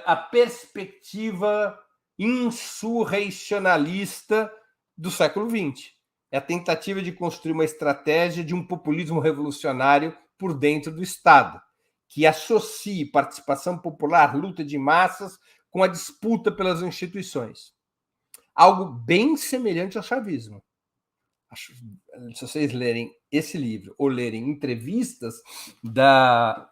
a perspectiva insurreicionalista do século XX. É a tentativa de construir uma estratégia de um populismo revolucionário por dentro do Estado, que associe participação popular, luta de massas, com a disputa pelas instituições. Algo bem semelhante ao chavismo. Se vocês lerem esse livro ou lerem entrevistas da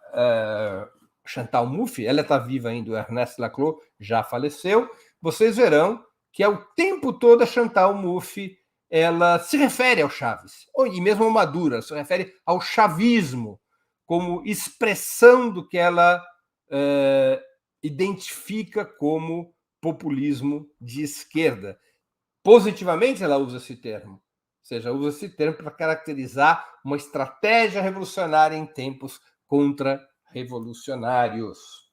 Chantal Mouffe, ela está viva ainda, o Ernest Laclau já faleceu, vocês verão que é o tempo todo a Chantal Mouffe ela se refere ao Chaves, e mesmo ao Maduro, se refere ao chavismo como expressão do que ela identifica como populismo de esquerda. Positivamente ela usa esse termo, ou seja, usa esse termo para caracterizar uma estratégia revolucionária em tempos contra-revolucionários.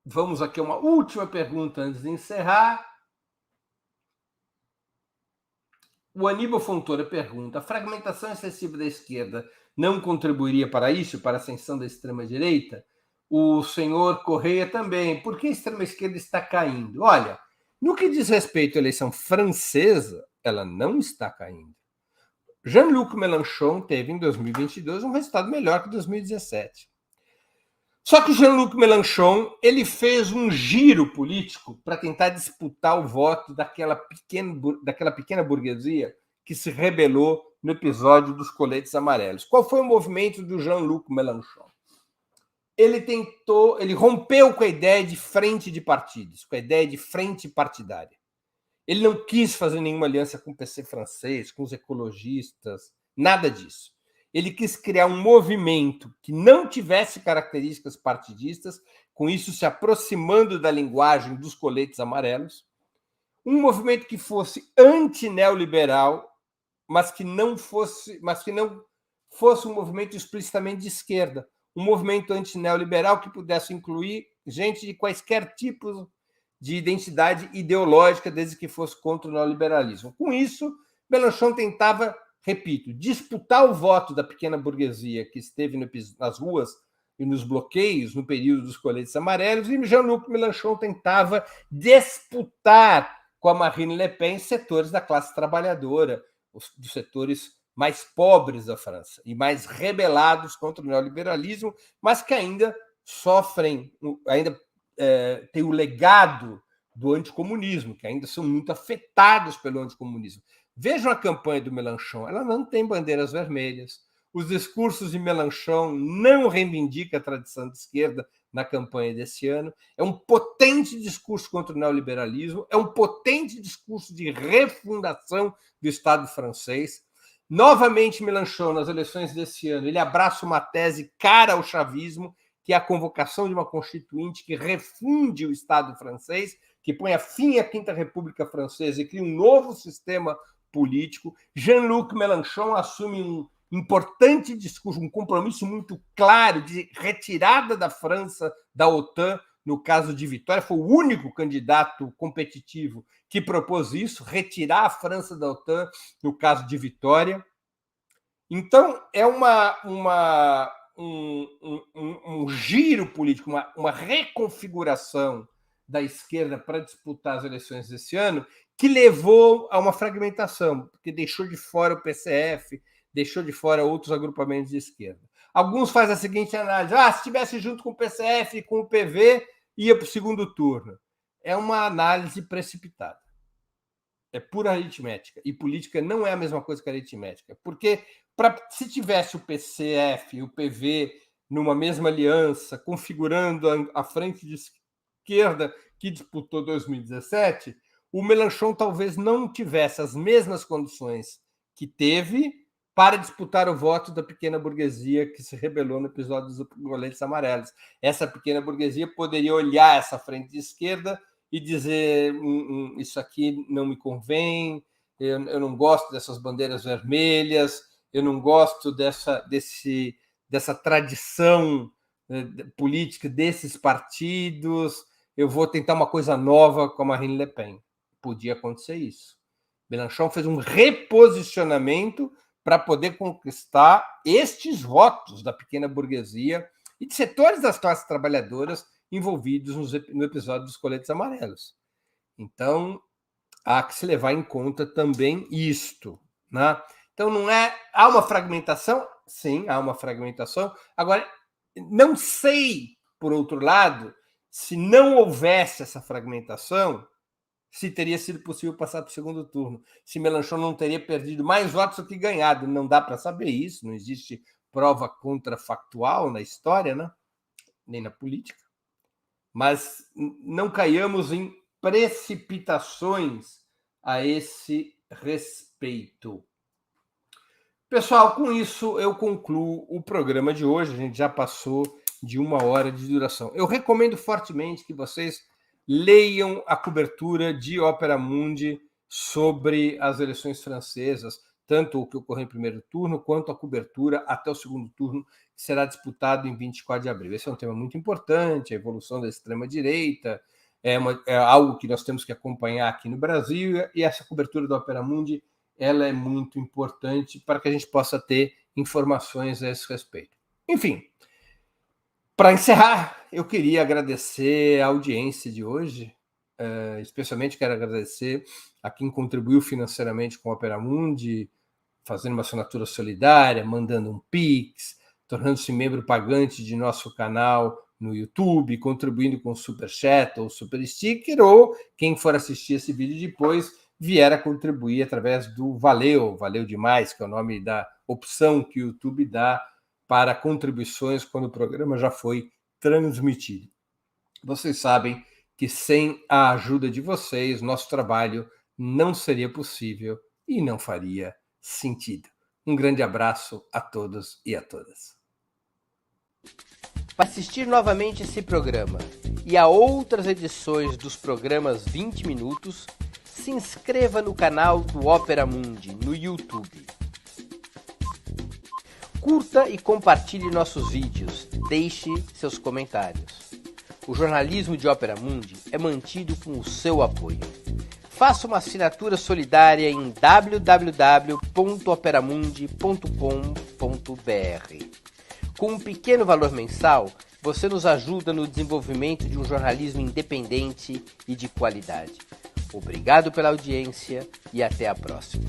Vamos aqui a uma última pergunta antes de encerrar. O Aníbal Fontoura pergunta: a fragmentação excessiva da esquerda não contribuiria para isso, para a ascensão da extrema-direita? O senhor Correia também. Por que a extrema-esquerda está caindo? Olha, no que diz respeito à eleição francesa, ela não está caindo. Jean-Luc Mélenchon teve, em 2022, um resultado melhor que 2017. Só que o Jean-Luc Mélenchon ele fez um giro político para tentar disputar o voto daquela pequena burguesia que se rebelou no episódio dos coletes amarelos. Qual foi o movimento do Jean-Luc Mélenchon? Ele rompeu com a ideia de frente de partidos, com a ideia de frente partidária. Ele não quis fazer nenhuma aliança com o PC francês, com os ecologistas, nada disso. Ele quis criar um movimento que não tivesse características partidistas, com isso se aproximando da linguagem dos coletes amarelos, um movimento que fosse anti-neoliberal, mas que não fosse um movimento explicitamente de esquerda, um movimento anti-neoliberal que pudesse incluir gente de quaisquer tipos de identidade ideológica, desde que fosse contra o neoliberalismo. Com isso, Mélenchon tentava, repito, disputar o voto da pequena burguesia que esteve nas ruas e nos bloqueios no período dos coletes amarelos, e Jean-Luc Mélenchon tentava disputar com a Marine Le Pen setores da classe trabalhadora, dos setores mais pobres da França e mais rebelados contra o neoliberalismo, mas que ainda sofrem, ainda têm o legado do anticomunismo, que ainda são muito afetados pelo anticomunismo. Vejam a campanha do Mélenchon, ela não tem bandeiras vermelhas. Os discursos de Mélenchon não reivindicam a tradição de esquerda na campanha desse ano. É um potente discurso contra o neoliberalismo, é um potente discurso de refundação do Estado francês. Novamente, Mélenchon, nas eleições desse ano, ele abraça uma tese cara ao chavismo, que é a convocação de uma constituinte que refunde o Estado francês, que ponha fim à Quinta República Francesa e cria um novo sistema político. Jean-Luc Mélenchon assume um importante discurso, um compromisso muito claro de retirada da França da OTAN, no caso de Vitória, foi o único candidato competitivo que propôs isso, retirar a França da OTAN, no caso de Vitória. Então, é um giro político, uma reconfiguração da esquerda para disputar as eleições desse ano, que levou a uma fragmentação, porque deixou de fora o PCF, deixou de fora outros agrupamentos de esquerda. Alguns fazem a seguinte análise: se estivesse junto com o PCF e com o PV, ia para o segundo turno. É uma análise precipitada. É pura aritmética. E política não é a mesma coisa que aritmética. Porque se tivesse o PCF e o PV numa mesma aliança, configurando a frente de esquerda que disputou 2017, o Mélenchon talvez não tivesse as mesmas condições que teve para disputar o voto da pequena burguesia que se rebelou no episódio dos coletes amarelos. Essa pequena burguesia poderia olhar essa frente de esquerda e dizer: isso aqui não me convém, eu não gosto dessas bandeiras vermelhas, eu não gosto dessa tradição política desses partidos, eu vou tentar uma coisa nova com a Marine Le Pen. Podia acontecer isso. Mélenchon fez um reposicionamento para poder conquistar estes votos da pequena burguesia e de setores das classes trabalhadoras envolvidos no episódio dos coletes amarelos. Então, há que se levar em conta também isto, né? Então, há uma fragmentação? Sim, há uma fragmentação. Agora, não sei, por outro lado, se não houvesse essa fragmentação, se teria sido possível passar para o segundo turno, se Mélenchon não teria perdido mais votos do que ganhado. Não dá para saber isso, não existe prova contrafactual na história, né? Nem na política. Mas não caiamos em precipitações a esse respeito. Pessoal, com isso eu concluo o programa de hoje. A gente já passou de 1 hora de duração. Eu recomendo fortemente que vocês leiam a cobertura de Opera Mundi sobre as eleições francesas, tanto o que ocorreu em primeiro turno, quanto a cobertura até o segundo turno, que será disputado em 24 de abril. Esse é um tema muito importante, a evolução da extrema-direita, é algo que nós temos que acompanhar aqui no Brasil, e essa cobertura da Opera Mundi ela é muito importante para que a gente possa ter informações a esse respeito. Enfim, para encerrar, eu queria agradecer a audiência de hoje, especialmente quero agradecer a quem contribuiu financeiramente com a Opera Mundi, fazendo uma assinatura solidária, mandando um Pix, tornando-se membro pagante de nosso canal no YouTube, contribuindo com Super Chat ou Super Sticker, ou quem for assistir esse vídeo depois, vier a contribuir através do Valeu Demais, que é o nome da opção que o YouTube dá para contribuições quando o programa já foi transmitido. Vocês sabem que sem a ajuda de vocês, nosso trabalho não seria possível e não faria sentido. Um grande abraço a todos e a todas. Para assistir novamente esse programa e a outras edições dos programas 20 Minutos, se inscreva no canal do Opera Mundi no YouTube. Curta e compartilhe nossos vídeos, deixe seus comentários. O jornalismo de Opera Mundi é mantido com o seu apoio. Faça uma assinatura solidária em www.operamundi.com.br. Com um pequeno valor mensal, você nos ajuda no desenvolvimento de um jornalismo independente e de qualidade. Obrigado pela audiência e até a próxima.